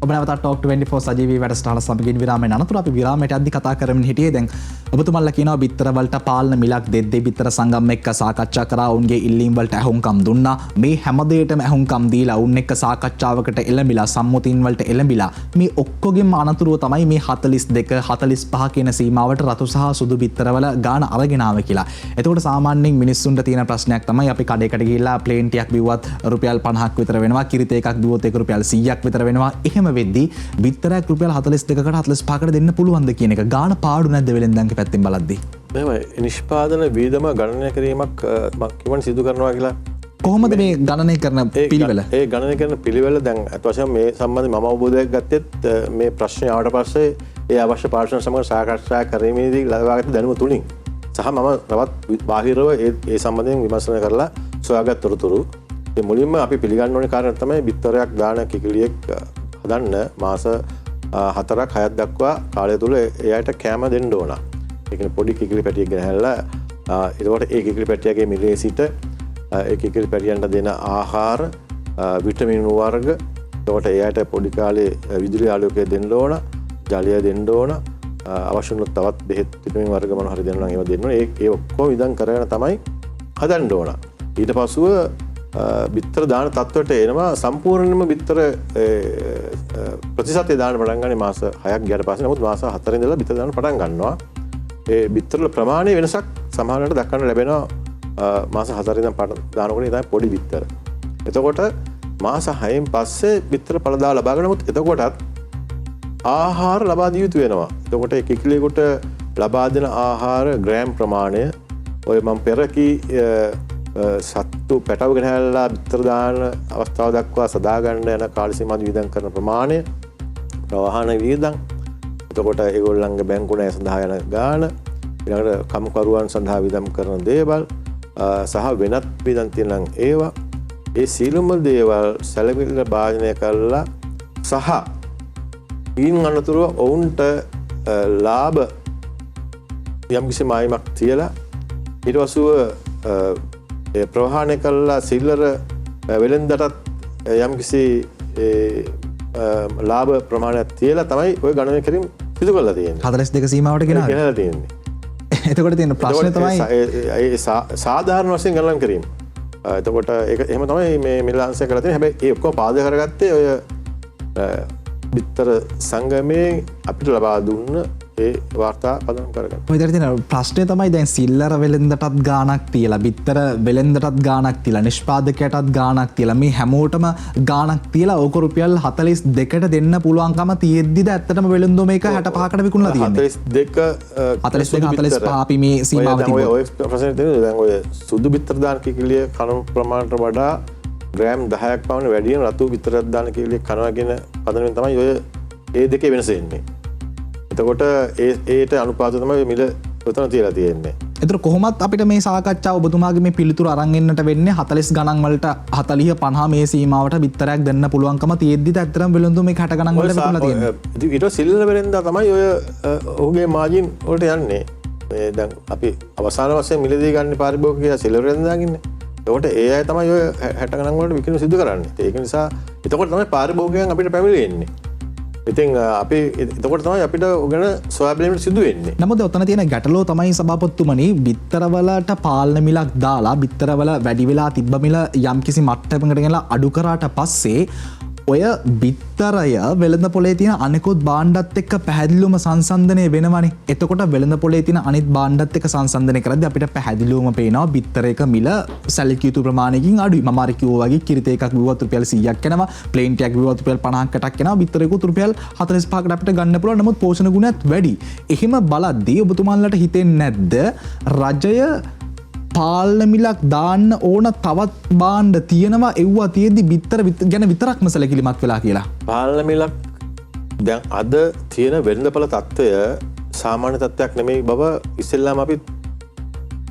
ඔබ නැවතත් ටොක් 24 සජීවී වැඩසටහන සමගින් විරාමයෙන් අනතුරු අපි විරාමයට යද්දි කතා කරමින් හිටියේ දැන් ඔබතුමන්ලා කියනවා බිත්තර වලට පාලන මිලක් දෙද්දී බිත්තර සංගම් එක්ක සාකච්ඡා කරා උන්ගේ ඉල්ලීම් වලට ඇහුම්කම් දුන්නා මේ හැම දෙයකටම ඇහුම්කම් දීලා උන් එක්ක සාකච්ඡාවකට එළඹිලා සම්මුතින් වලට එළඹිලා මේ ඔක්කොගෙම අනතුරුව තමයි මේ 42 45 කියන සීමාවට රතු සහ සුදු බිත්තරවල ගාන අරගෙන ආවේ කියලා. එතකොට සාමාන්‍යයෙන් මිනිස්සුන්ට තියෙන ප්‍රශ්නයක් තමයි අපි කඩේකට ගිහිල්ලා ප්ලේන් ටිකක් බිව්වත් රුපියල් 50ක් විතර වෙනවා කිරිත එකක් බිව්වොත් ඒක රුපියල් 100ක් විතර වෙනවා. එහෙම වෙද්දී බිත්තරයක් රුපියල් 42කට 45කට දෙන්න පුළුවන්ද කියන එක ගාන පාඩු නැද්ද වෙලෙන්දන්ගේ පැත්තෙන් බලද්දී? මෙහෙමයි නිෂ්පාදන වීදම ගණනය කිරීමක් මම කිව්වනේ සිදු කරනවා කියලා. කොහොමද මේ ගණනය කරන පිළිවෙල? ඒ ගණනය කරන පිළිවෙල දැන් අත් වශයෙන් මේ සම්බන්ධයෙන් මම අවබෝධයක් ගත්තෙත් මේ ප්‍රශ්නේ ආවට පස්සේ ඒ අවශ්‍ය පාර්ශ්ව සමග සාකච්ඡා කිරීමේදී ලබාගත් දැනුම තුලින් සහ මම තවත් බාහිරව ඒ සම්බන්ධයෙන් විමර්ශන කරලා සොයාගත් තොරතුරු ඒ මුලින්ම අපි පිළිගන්න ඕනේ කාරණා තමයි බිත්තරයක් දාන කිකිලියෙක් හදන්න මාස 4ක් 6ක් දක්වා කාලය තුල එයාට කැම දෙන්න ඕන. ඒ කියන්නේ පොඩි කිකිලි පැටියෙක් ගෙනහැල්ලා ඒකට ඒ කිකිලි පැටියගේ මිලේ සිට ඒ කිකිලි පැටියන්ට දෙන ආහාර විටමින් වර්ග එතකොට එයාට පොඩි කාලේ විදුලි ආලෝකය දෙන්න ඕන ජලය දෙන්න ඕන අවශ්‍ය වුණොත් තවත් බෙහෙත් විටමින් වර්ග මොනවා හරි දෙන්න නම් ඒවා දෙන්න ඕන ඒ ඔක්කොම විදන් කරගෙන තමයි හදන්න ඕන ඊට පස්ව බිත්තර දාන තත්ත්වයට එනවා සම්පූර්ණයෙන්ම බිත්තර ප්‍රතිශතය දාන්න පටන් ගන්නේ මාස 6ක් ගියාට පස්සේ නමුත් මාස 4 ඉඳලා බිත්තර දාන්න පටන් ගන්නවා ඒ බිත්තරවල ප්‍රමාණයේ වෙනසක් සමහරවිට දක්වන්න ලැබෙනවා මාස 4 ඉඳන් දානකොට තමයි පොඩි බිත්තර. එතකොට මාස 6න් පස්සේ බිත්තර පළදා ලබා ගන්න නමුත් එතකොටත් ආහාර ලබා දිය යුතු වෙනවා. එතකොට කිකිලියෙකුට ලබා දෙන ආහාර ග්‍රෑම් ප්‍රමාණය ඔය මම පෙර කී සත්තු පැටවගෙන හැල්ලා බිත්තර දාන අවස්ථාව දක්වා සදා ගන්න යන කාල සීමාව වියදම් කරන ප්‍රමාණය ප්‍රවාහන වියදම් එතකොට ඒගොල්ලන්ගේ බැංකු ණය සඳහා යන ගාණ ඊළඟට කමුකරුවන් සඳහා වියදම් කරන දේවල් සහ වෙනත් වියදම් තියෙනවා ඒවා ඒ සීලම දේවල් සැලකිල්ල භාජනය කරලා සහ ඊන් අනතුරුව ඔවුන්ට ලාභ යම්කිසි මායිමක් තියලා ඊට පසුව ඒ ප්‍රවාහනය කළා සිල්ලර වෙලෙන්දටත් යම්කිසි ලාභ ප්‍රමාණයක් තියලා තමයි ඔය ගණනය කිරීම සිදු කරලා තියෙන්නේ 42 සීමාවට ගෙනලා තියෙන්නේ. එතකොට තියෙන ප්‍රශ්නේ තමයි ඒ සාධාරණ වශයෙන් ගණන් කිරීම. එතකොට ඒක එහෙම තමයි මේ මිලාන්සය කරලා තියෙන්නේ. හැබැයි ඒ ඔක්කොම පාදක කරගත්තේ ඔය බිත්තර සංගමේ අපිට ලබා දුන්න ඒ වාර්තා පදනම් කරගන්න. ඔය විතර තියෙන ප්‍රශ්නේ තමයි දැන් සිල්ලර වෙලෙන්දටත් ගාණක් තියලා බිත්තර වෙලෙන්දටත් ගාණක් තියලා නිෂ්පාදකයටත් ගාණක් තියලා මේ හැමෝටම ගාණක් තියලා ඕක රුපියල් 42කට දෙන්න පුළුවන්කම තියෙද්දිද ඇත්තටම වෙලෙන්දෝ මේක 65කට විකුණලා තියෙන්නේ 42 45 අපි මේ සීමාව තිබුණා. ඔය ප්‍රශ්නේ තියෙන්නේ දැන් ඔය සුදු බිත්තර දාන කිකිලිය කන ප්‍රමාණයට වඩා ග්‍රෑම් 10ක් පමණ වැඩියෙන් රතු බිත්තරයක් දාන කිකිලිය කනවා කියන පදනමෙන් තමයි ඔය ඒ දෙකේ වෙනස එන්නේ. එතකොට ඒට අනුපාතව තමයි මිල උතන තියලා තියෙන්නේ. ඒතර කොහොමත් අපිට මේ සාකච්ඡාව ඔබතුමාගේ මේ පිළිතුරු අරන් එන්නට වෙන්නේ 40 ගණන් වලට 40 50 මේ සීමාවට බිත්තරයක් දෙන්න පුළුවන්කම තියෙද්දිද ඇත්තටම වෙළඳුම මේ 60 ගණන් වලට විකුණලා තියෙන්නේ. ඊට සිල්ලර වෙලෙන්දා තමයි ඔය ඔහුගේ මාජින් වලට යන්නේ. මේ දැන් අපි අවසාන වශයෙන් මිලදී ගන්න පාරිභෝගිකයා සිල්ලර වෙලෙන්දාගින්නේ. එතකොට ඒ අය තමයි ඔය 60 ගණන් වලට විකිණු සිදු කරන්නේ. ඒක නිසා එතකොට තමයි පාරිභෝගිකයන් අපිට පැමිණෙන්නේ. ඉතින් අපි එතකොට තමයි අපිට උගන සොයා බැලීමට සිදු වෙන්නේ. නමුත් ඔතන තියෙන ගැටලුව තමයි සභාපතිතුමනි බිත්තරවලට පාලන මිලක් දාලා බිත්තරවල වැඩි වෙලා තිබ්බ මිල යම්කිසි මට්ටමකට ගෙනලා අඩු කරාට පස්සේ ඔය බිත්තරය වෙළඳ පොලේ තියෙන අනෙකුත් භාණ්ඩත් එක්ක පැහැදිලිවම සංසන්දනය වෙනවනේ. එතකොට වෙළඳ පොලේ තියෙන අනිත් භාණ්ඩත් එක්ක සංසන්දනය කරද්දී අපිට පැහැදිලිවම පේනවා බිත්තරයක මිල සැලකිය යුතු ප්‍රමාණයකින් අඩුයි. මම අර කිව්වා වගේ කිරිත එකක් බිව්වත් රුපියල් 100ක් යනවා. ප්ලේන් ටිකක් බිව්වත් රුපියල් 50කට යනවා. බිත්තරයකුත් රුපියල් 45කට අපිට ගන්න පුළුවන්. නමුත් පෝෂණ ගුණයත් වැඩි. එහෙම බලද්දී ඔබතුමාලට හිතෙන්නේ නැද්ද රජය පාලන මිලක් දාන්න ඕන තවත් බාණ්ඩ තියෙනවා එව්වා තියෙද්දි බිත්තර ගැන විතරක්ම සැලකිලිමත් වෙලා කියලා. පාලන මිලක් දැන් අද තියෙන වෙළඳපළ තත්ත්වය සාමාන්‍ය තත්ත්වයක් නෙමෙයි බව ඉස්සෙල්ලාම අපි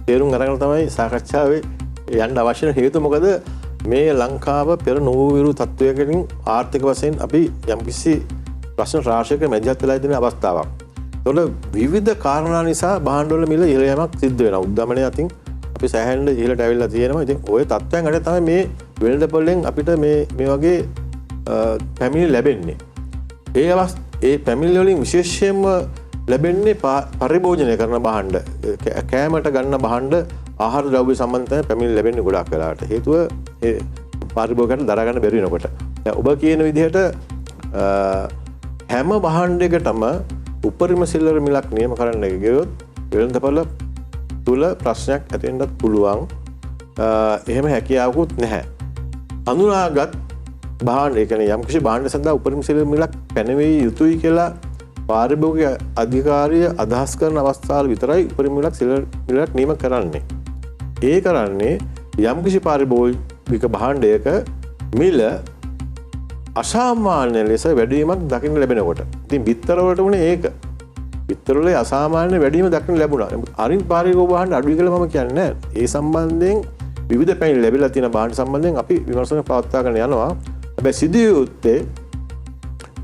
තේරුම් අරගෙන තමයි සාකච්ඡාවේ යන්න අවශ්‍ය වෙන හේතුව මොකද මේ ලංකාව පෙර නොවූ තත්ත්වයකින් ආර්ථික වශයෙන් අපි යම්කිසි ප්‍රශ්න රාශියක මැදිහත් වෙලා ඉන්න අවස්ථාවක්. ඒතකොට විවිධ කාරණා නිසා භාණ්ඩවල මිල ඉහළ යෑමක් සිද්ධ වෙනවා. උද්දමනය අතින් අපි සෑහෙන්න ඉහළට ඇවිල්ලා තියෙනවා. ඉතින් ওই තත්ත්වයන් අතර තමයි මේ වෙළඳපොළෙන් අපිට මේ වගේ පැමිණි ලැබෙන්නේ. ඒ පැමිණිලි වලින් විශේෂයෙන්ම ලැබෙන්නේ පරිභෝජනය කරන භාණ්ඩ, කෑමට ගන්න භාණ්ඩ, ආහාර ද්‍රව්‍ය සම්බන්ධයෙන් පැමිණිලි ලැබෙන්නේ ගොඩක් වෙලාවට. හේතුව ඒ පරිභෝගකට දරා ගන්න බැරි වෙනකොට. දැන් ඔබ කියන විදිහට හැම භාණ්ඩයකටම උපරිම සිල්ලර මිලක් නියම කරන්න ගියොත් වෙළඳපොළ තුල ප්‍රශ්නයක් ඇති වෙන්නත් පුළුවන්. එහෙම හැකියාවකුත් නැහැ. අනුරාගත් භාණ්ඩ, ඒ කියන්නේ යම්කිසි භාණ්ඩ සඳහා උපරිම සිල්ලර මිලක් පැනවිය යුතුයි කියලා පාරිභෝගික අධිකාරිය අදහස් කරන අවස්ථාවල විතරයි උපරිම මිලක් සිල්ලර මිලක් නියම කරන්නේ. ඒ කරන්නේ යම්කිසි පාරිභෝගික භාණ්ඩයක මිල අසාමාන්‍ය ලෙස වැඩිවීමක් දකින්න ලැබෙනකොට. ඉතින් බිත්තර වලට උනේ ඒක. බිත්තර වල අසාමාන්‍ය වැඩිවීම දකින්න ලැබුණා. අරින් පාරිභෝගික භාණ්ඩ අඩුයි කියලා මම කියන්නේ නැහැ. ඒ සම්බන්ධයෙන් විවිධ පැමිණිලි ලැබිලා තියෙන භාණ්ඩ සම්බන්ධයෙන් අපි විමර්ශන පවත්වාගෙන යනවා. හැබැයි සිදුවිය යුත්තේ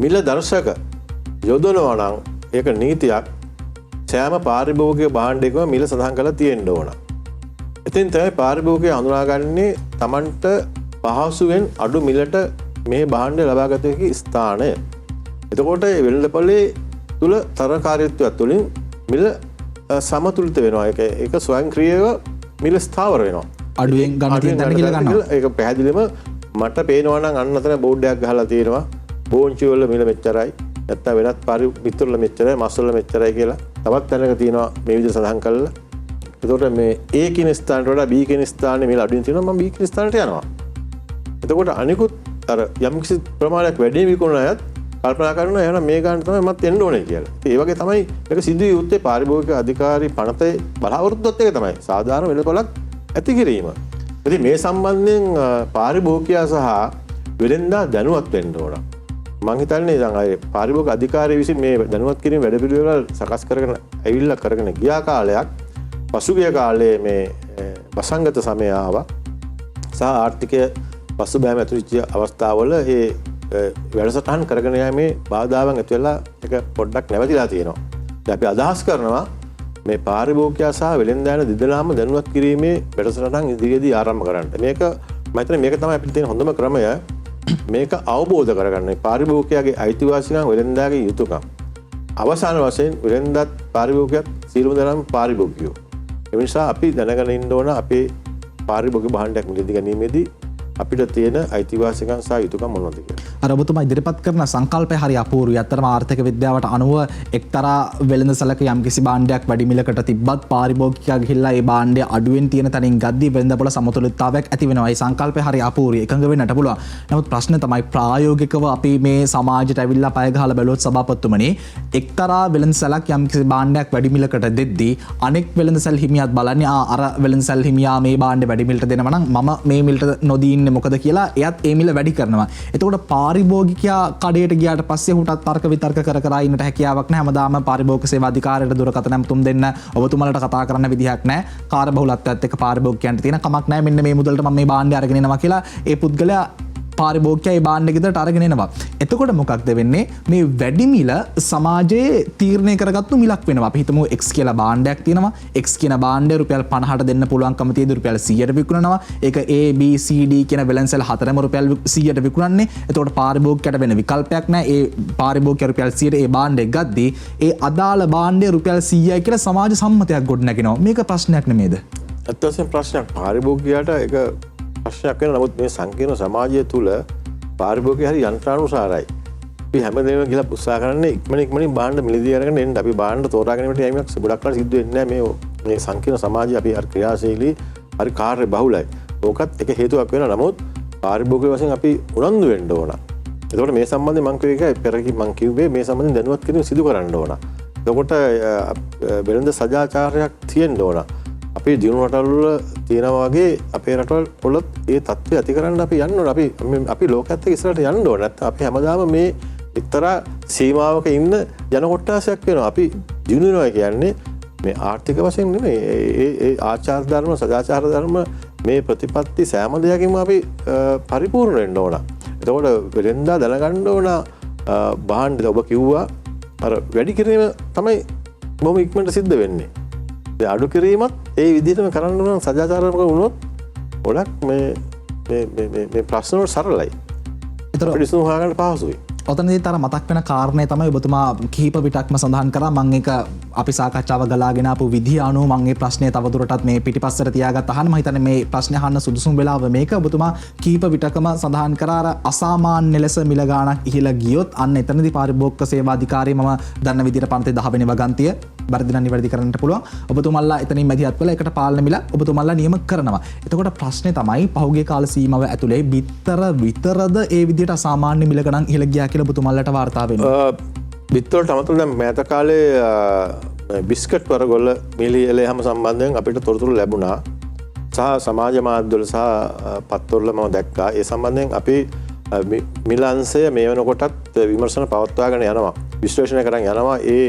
මිල දර්ශක යොදනවා නම් ඒක නීතියක් සෑම පාරිභෝගික භාණ්ඩයකම මිල සඳහන් කරලා තියෙන්න ඕන. ඉතින් තමයි පාරිභෝගිකය හඳුනාගන්නේ Tamanට පහසුවෙන් අඩු මිලට මේ භාණ්ඩ ලබාගත හැකි ස්ථානය. එතකොට වෙළඳපොලේ තුල තරකාරීත්වයක් තුළින් මිල සමතුලිත වෙනවා. ඒක ස්වයංක්‍රීයව මිල ස්ථාවර වෙනවා. අඩුවෙන් ගන්න තියෙන තැන කියලා ගන්නවා. ඒක පැහැදිලිවම මට පේනවා නම් අන්න අතන බෝඩ් එකක් ගහලා තියෙනවා. බෝංචි වල මිල මෙච්චරයි. නැත්නම් වෙනත් බිත්තර වල මෙච්චරයි, මස් වල මෙච්චරයි කියලා. තවත් තැනක තියෙනවා මේ විදිහට සඳහන් කරලා. එතකොට මේ A කියන ස්ථානට වඩා B කියන ස්ථානේ මිල අඩුවෙන් තියෙනවා, මම B කියන ස්ථානට යනවා. එතකොට අනිකුත් අර යම්කිසි ප්‍රමාණයක් වැඩි විකුණන අයත් කල්පනා කරනවා එහෙනම් මේ ගන්න තමයි මත් එන්න ඕනේ කියලා. ඉතින් ඒ වගේ තමයි මේක සිදුවිය යුත්තේ පාරිභෝගික අධිකාරී පනතේ බලාපොරොත්තුවත් එක තමයි. සාධාරණ වෙළඳපොළක් ඇති කිරීම. ඉතින් මේ සම්බන්ධයෙන් පාරිභෝගිකයා සහ වෙළෙන්දා දැනුවත් වෙන්න ඕන. මම හිතන්නේ දැන් අය පාරිභෝගික අධිකාරිය විසින් මේ දැනුවත් කිරීම වැඩපිළිවෙල සකස් කරගෙන ඇවිල්ලා කරගෙන ගියා කාලයක් පසුගිය කාලේ මේ වසංගත සමය ආවා. සහ ආර්ථිකය පසුබෑම ඇතිවෙච්ච අවස්ථාවල ඒ වැඩසටහන් කරගෙන යෑමේ බාධාවන් ඇති වෙලා ඒක පොඩ්ඩක් නැවතිලා තියෙනවා. දැන් අපි අදහස් කරනවා මේ පාරිභෝගිකයා සහ වෙළෙන්දාන දෙදෙනාම දැනුවත් කිරීමේ වැඩසටහන් ඉදිරියේදී ආරම්භ කරන්න. මේක මම හිතන්නේ මේක තමයි අපිට තියෙන හොඳම ක්‍රමය. මේක අවබෝධ කරගන්න. පාරිභෝගිකයාගේ අයිතිවාසිකම්, වෙළෙන්දාගේ යුතුයකම්. අවසාන වශයෙන් වෙළෙන්දාත් පාරිභෝගිකයාත් සියලුම දෙනාම පාරිභෝගිකයෝ. ඒ නිසා අපි දැනගෙන ඉන්න ඕන අපේ පාරිභෝගික භාණ්ඩයක් මිලදී ගැනීමේදී අපිට තියෙන අයිතිවාසිකම් සහ යුතුයකම් මොනවද කියලා. අර ඔබතුමා ඉදිරිපත් කරන සංකල්පය හරි අපූර්වයි. අත්‍තරම ආර්ථික විද්‍යාවට අනුව එක්තරා වෙළඳසැලක යම්කිසි භාණ්ඩයක් වැඩි මිලකට තිබ්බත් පාරිභෝගිකයා ගිහිල්ලා ඒ භාණ්ඩය අඩුවෙන් තියෙන තැනින් ගද්දී වෙළඳපොළ සමතුලිතතාවයක් ඇති වෙනවා. ඒ සංකල්පය හරි අපූර්වයි. එකඟ වෙන්නට පුළුවන්. නමුත් ප්‍රශ්නේ තමයි ප්‍රායෝගිකව අපි මේ සමාජයට ඇවිල්ලා පය ගහලා බැලුවොත් සභාපතිතුමනි එක්තරා වෙළඳසැලක් යම්කිසි භාණ්ඩයක් වැඩි මිලකට දෙද්දී අනෙක් වෙළඳසැල් හිමියාත් බලන්නේ අර වෙළඳසැල් හිමියා මේ භාණ්ඩය වැඩි මිලට දෙනවා නම් මම මේ මිලට නොදී මොකද කියලා එයත් ඒ මිල වැඩි කරනවා. එතකොට පාරිභෝගිකයා කඩේට ගියාට පස්සේ හුටත් තර්ක විතර්ක කර කර ඉන්නට හැකියාවක් නැහැ. හැමදාම පාරිභෝගික සේවා අධිකාරියට දුරකථන නැමතුම් දෙන්න ඔබතුමාලට කතා කරන්න විදිහක් නැහැ. කාර්යබහුලත්වයත් එක්ක පාරිභෝගිකයන්ට තියෙන කමක් නැහැ. මෙන්න මේ මුදලට මම මේ භාණ්ඩය අරගෙන එනවා කියලා ඒ පුද්ගලයා පාරිභෝගිකයා ඒ භාණ්ඩය ගෙදරට අරගෙන එනවා. එතකොට මොකක්ද වෙන්නේ? මේ වැඩි මිල සමාජයේ තීරණය කරගත්තු මිලක් වෙනවා. අපි හිතමු X කියලා භාණ්ඩයක් තියෙනවා. X කියන භාණ්ඩය රුපියල් 50ට දෙන්න පුළුවන්කම තියෙදි රුපියල් 100ට විකුණනවා. ඒක A B C D කියන වෙළඳසැල හතරම රුපියල් 100ට විකුණන්නේ. එතකොට පාරිභෝගිකයට වෙන විකල්පයක් නැහැ. ඒ පාරිභෝගිකයා රුපියල් 100ට ඒ භාණ්ඩය ගද්දී ඒ අදාළ භාණ්ඩය රුපියල් 100යි කියලා සමාජ සම්මතයක් ගොඩනගෙනවා. මේක ප්‍රශ්නයක් නෙමේද? අත්‍යවශ්‍ය ප්‍රශ්නයක්. පාරිභෝගිකයාට ඒක ප්‍රශ්නයක් වෙන. නමුත් මේ සංකීර්ණ සමාජය තුළ පාරිභෝගිකය හරි යන්ත්‍රානුසාරයි. අපි හැමදේම ගිහලා උත්සාහ කරන්නේ ඉක්මනින් භාණ්ඩ මිලදී අරගෙන එන්න. අපි භාණ්ඩ තෝරා ගැනීමට යෑමක් ගොඩක් කල් සිද්ධ වෙන්නේ නැහැ. මේ සංකීර්ණ සමාජය අපි හරි ක්‍රියාශීලී, හරි කාර්ය බහුලයි. ඕකත් එක හේතුවක් වෙනවා. නමුත් පාරිභෝගික වශයෙන් අපි උනන්දු වෙන්න ඕන. එතකොට මේ සම්බන්ධයෙන් මම කිව්වේ මේ සම්බන්ධයෙන් දැනුවත් කිරීම සිදු කරන්න ඕන. එතකොට වෙළඳ සදාචාරයක් තියෙන්න ඕන. අපේ දියුණු රටවල තියෙනවා වගේ අපේ රටවල් වලත් ඒ தත්ත්වය ඇති කරන්න අපි යන්න ඕන. අපි ලෝකයේත් එක්ක ඉස්සරහට යන්න ඕන. නැත්නම් අපි හැමදාම මේ එක්තරා සීමාවක ඉන්න ජන කොට්ටාසයක් වෙනවා. අපි දියුණු වෙනවා කියන්නේ මේ ආර්ථික වශයෙන් නෙමෙයි. ඒ ආචාර ධර්ම, සදාචාර ධර්ම මේ ප්‍රතිපත්ති සෑම දෙයකින්ම අපි පරිපූර්ණ වෙන්න ඕන. එතකොට වෙලෙන්දා දැනගන්න ඕන භාණ්ඩ ඔබ කිව්වා අර වැඩි කිරීම තමයි බොහොම ඉක්මනට සිද්ධ වෙන්නේ. ඒ අඩු කිරීමත් ඒ විදිහටම කරන්න ඕන සදාචාරාත්මක වුණොත් ගොඩක් මේ ප්‍රශ්න වල සරලයි. ඒතර විසඳුම් හොයාගන්න පහසුයි. ඔතනදී තර මතක් වෙන කාරණය තමයි ඔබතුමා කිහිප විටක්ම සඳහන් කරා මම ඒක අපි සාකච්ඡාව ගලාගෙන ආපු විදිහ අනුව මම මේ ප්‍රශ්නය තවදුරටත් මේ පිටිපස්සට තියාගත්ත අහන්න මම හිතන්නේ මේ ප්‍රශ්නේ අහන්න සුදුසුම වෙලාව මේක ඔබතුමා කිහිප විටකම සඳහන් කරා අර අසාමාන්‍ය ලෙස මිල ගාණක් ඉහළ ගියොත් අන්න එතනදී පාරිභෝගික සේවා අධිකාරිය මම දන්න විදිහට පන්ති 10 වෙනි වගන්තිය වර්ධන නිවැරදි කරන්නට පුළුවන් ඔබතුමල්ලා එතනින් මැදිහත් වෙලා එකට පාලන මිල ඔබතුමල්ලා නියම කරනවා. එතකොට ප්‍රශ්නේ තමයි පහුගිය කාල සීමාව ඇතුලේ බිත්තර විතරද ඒ විදිහට අසාමාන්‍ය මිල ගණන් ඉහළ ගියා කියලා ඔබතුමල්ලාට වාර්තා වෙනවා. බිත්වලට අමතරව දැන් මෑත කාලේ බිස්කට් වර්ගවල මිල ඉහළයම සම්බන්ධයෙන් අපිට තොරතුරු ලැබුණා. සහ සමාජ මාධ්‍යවල සහ පත්තරවල මම දැක්කා. ඒ සම්බන්ධයෙන් අපි මිල අංශය මේ වෙනකොටත් විමර්ශන පවත්වාගෙන යනවා. විශ්ලේෂණය කරන් යනවා. ඒ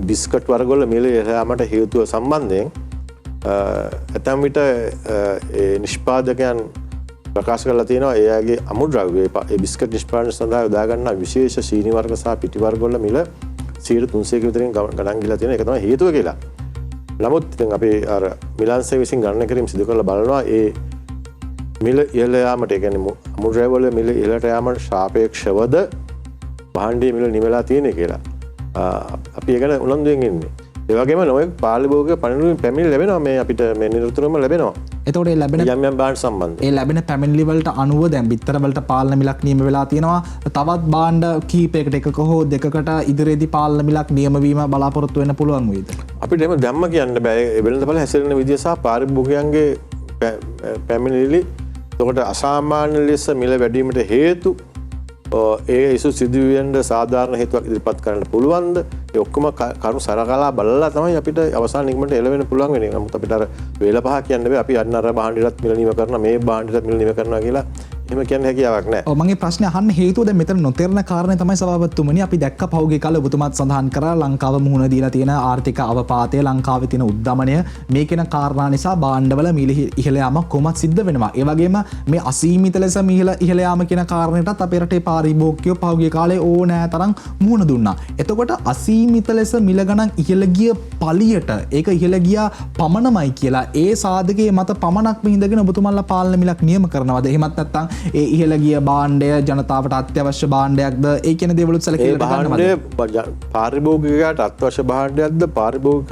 බිස්කට් වර්ගවල මිල ඉහළයාමට හේතුව සම්බන්ධයෙන් ඇතැම් විට නිෂ්පාදකයන් ප්‍රකාශ කරලා තියෙනවා එයාගේ අමුද්‍රව්‍ය ඒ බිස්කට් නිෂ්පාදනය සඳහා යොදා ගන්නා විශේෂ සීනි වර්ග සහ පිටි වර්ග වල මිල 300ක විතරින් ගණන් ගිලා තියෙන එක තමයි හේතුව කියලා. නමුත් ඉතින් අපි අර මිලාන්සේ විසින් ගණන කිරීම සිදු කරලා බලනවා ඒ මිල ඉහළ යාමට ඒ කියන්නේ අමුද්‍රව්‍ය වල මිල ඉහළට යාමට සාපේක්ෂවද භාණ්ඩයේ මිල නිමලා තියෙන්නේ කියලා. අපි ඒ ගැන උනන්දුවෙන් ඉන්නේ. ඒ වගේම නොයෙක් පාරිභෝගික පැමිණිලි ලැබෙනවා මේ අපිට මේ නිරතුරුවම ලැබෙනවා. එතකොට ඒ ලැබෙන යම් භාණ්ඩ සම්බන්ධ. ඒ ලැබෙන පැමිණිලි වලට අනුව දැන් බිත්තර වලට පාලන මිලක් නියම වෙලා තියෙනවා. තවත් භාණ්ඩ කීපයකට එකක හෝ දෙකකට ඉදිරියේදී පාලන මිලක් නියම වීම බලාපොරොත්තු වෙන්න පුළුවන් වේද? අපිට එහෙම දැම්ම කියන්න බෑ. ඒ වෙළඳපළ හැසිරෙන විදිය සහ පාරිභෝගිකයන්ගේ පැමිණිලි එතකොට අසාමාන්‍ය ලෙස මිල වැඩි වීමට හේතු ඒ ඉසු සිදුවෙන්න සාධාරණ හේතුවක් ඉදිරිපත් කරන්න පුළුවන්ද? ඒ ඔක්කොම කරුණු සරකලා බලලා තමයි අපිට අවසාන නිගමනට එළවෙන්න පුළුවන් වෙන්නේ. නමුත් අපිට අර වේල පහ කියන්න බෑ. අපි අන්න අර භාණ්ඩයටත් මිල නිම කරනවා මේ භාණ්ඩයටත් මිල නිම කරනවා කියලා එහෙම කියන්න හැකියාවක් නැහැ. ඔව් මගේ ප්‍රශ්නේ අහන්න හේතුව දැන් මෙතන නොතේරෙන කාරණේ තමයි සභාපතිතුමනි අපි දැක්ක පහුගිය කාලේ ඔබතුමාත් සඳහන් කරා ලංකාව මුහුණ දීලා තියෙන ආර්ථික අවපාතය ලංකාවේ තියෙන උද්දමනය මේ කියන කාරණා නිසා භාණ්ඩවල මිල ඉහළ යාම කොහොමද සිද්ධ වෙනවා. ඒ වගේම මේ අසීමිත ලෙස මිල ඉහළ යාම කියන කාරණේටත් අපේ රටේ පාරිභෝගිකයෝ පහුගිය කාලේ ඕනෑ තරම් මුහුණ දුන්නා. එතකොට අසීමිත ලෙස මිල ගණන් ඉහළ ගිය පළියට ඒක ඉහළ ගියා පමණමයි කියලා ඒ සාධකයේ මත පමණක් මිහිඳගෙන ඔබතුමාලා පාලන මිලක් නියම කරනවද? එහෙමත් නැත්නම් ඒ ඉහළ ගිය භාණ්ඩය ජනතාවට අත්‍යවශ්‍ය භාණ්ඩයක්ද ඒ කියන දේවලුත් සැලකිලිට ගන්නවද? පාරිභෝගිකයාට අත්‍යවශ්‍ය භාණ්ඩයක්ද පාරිභෝගික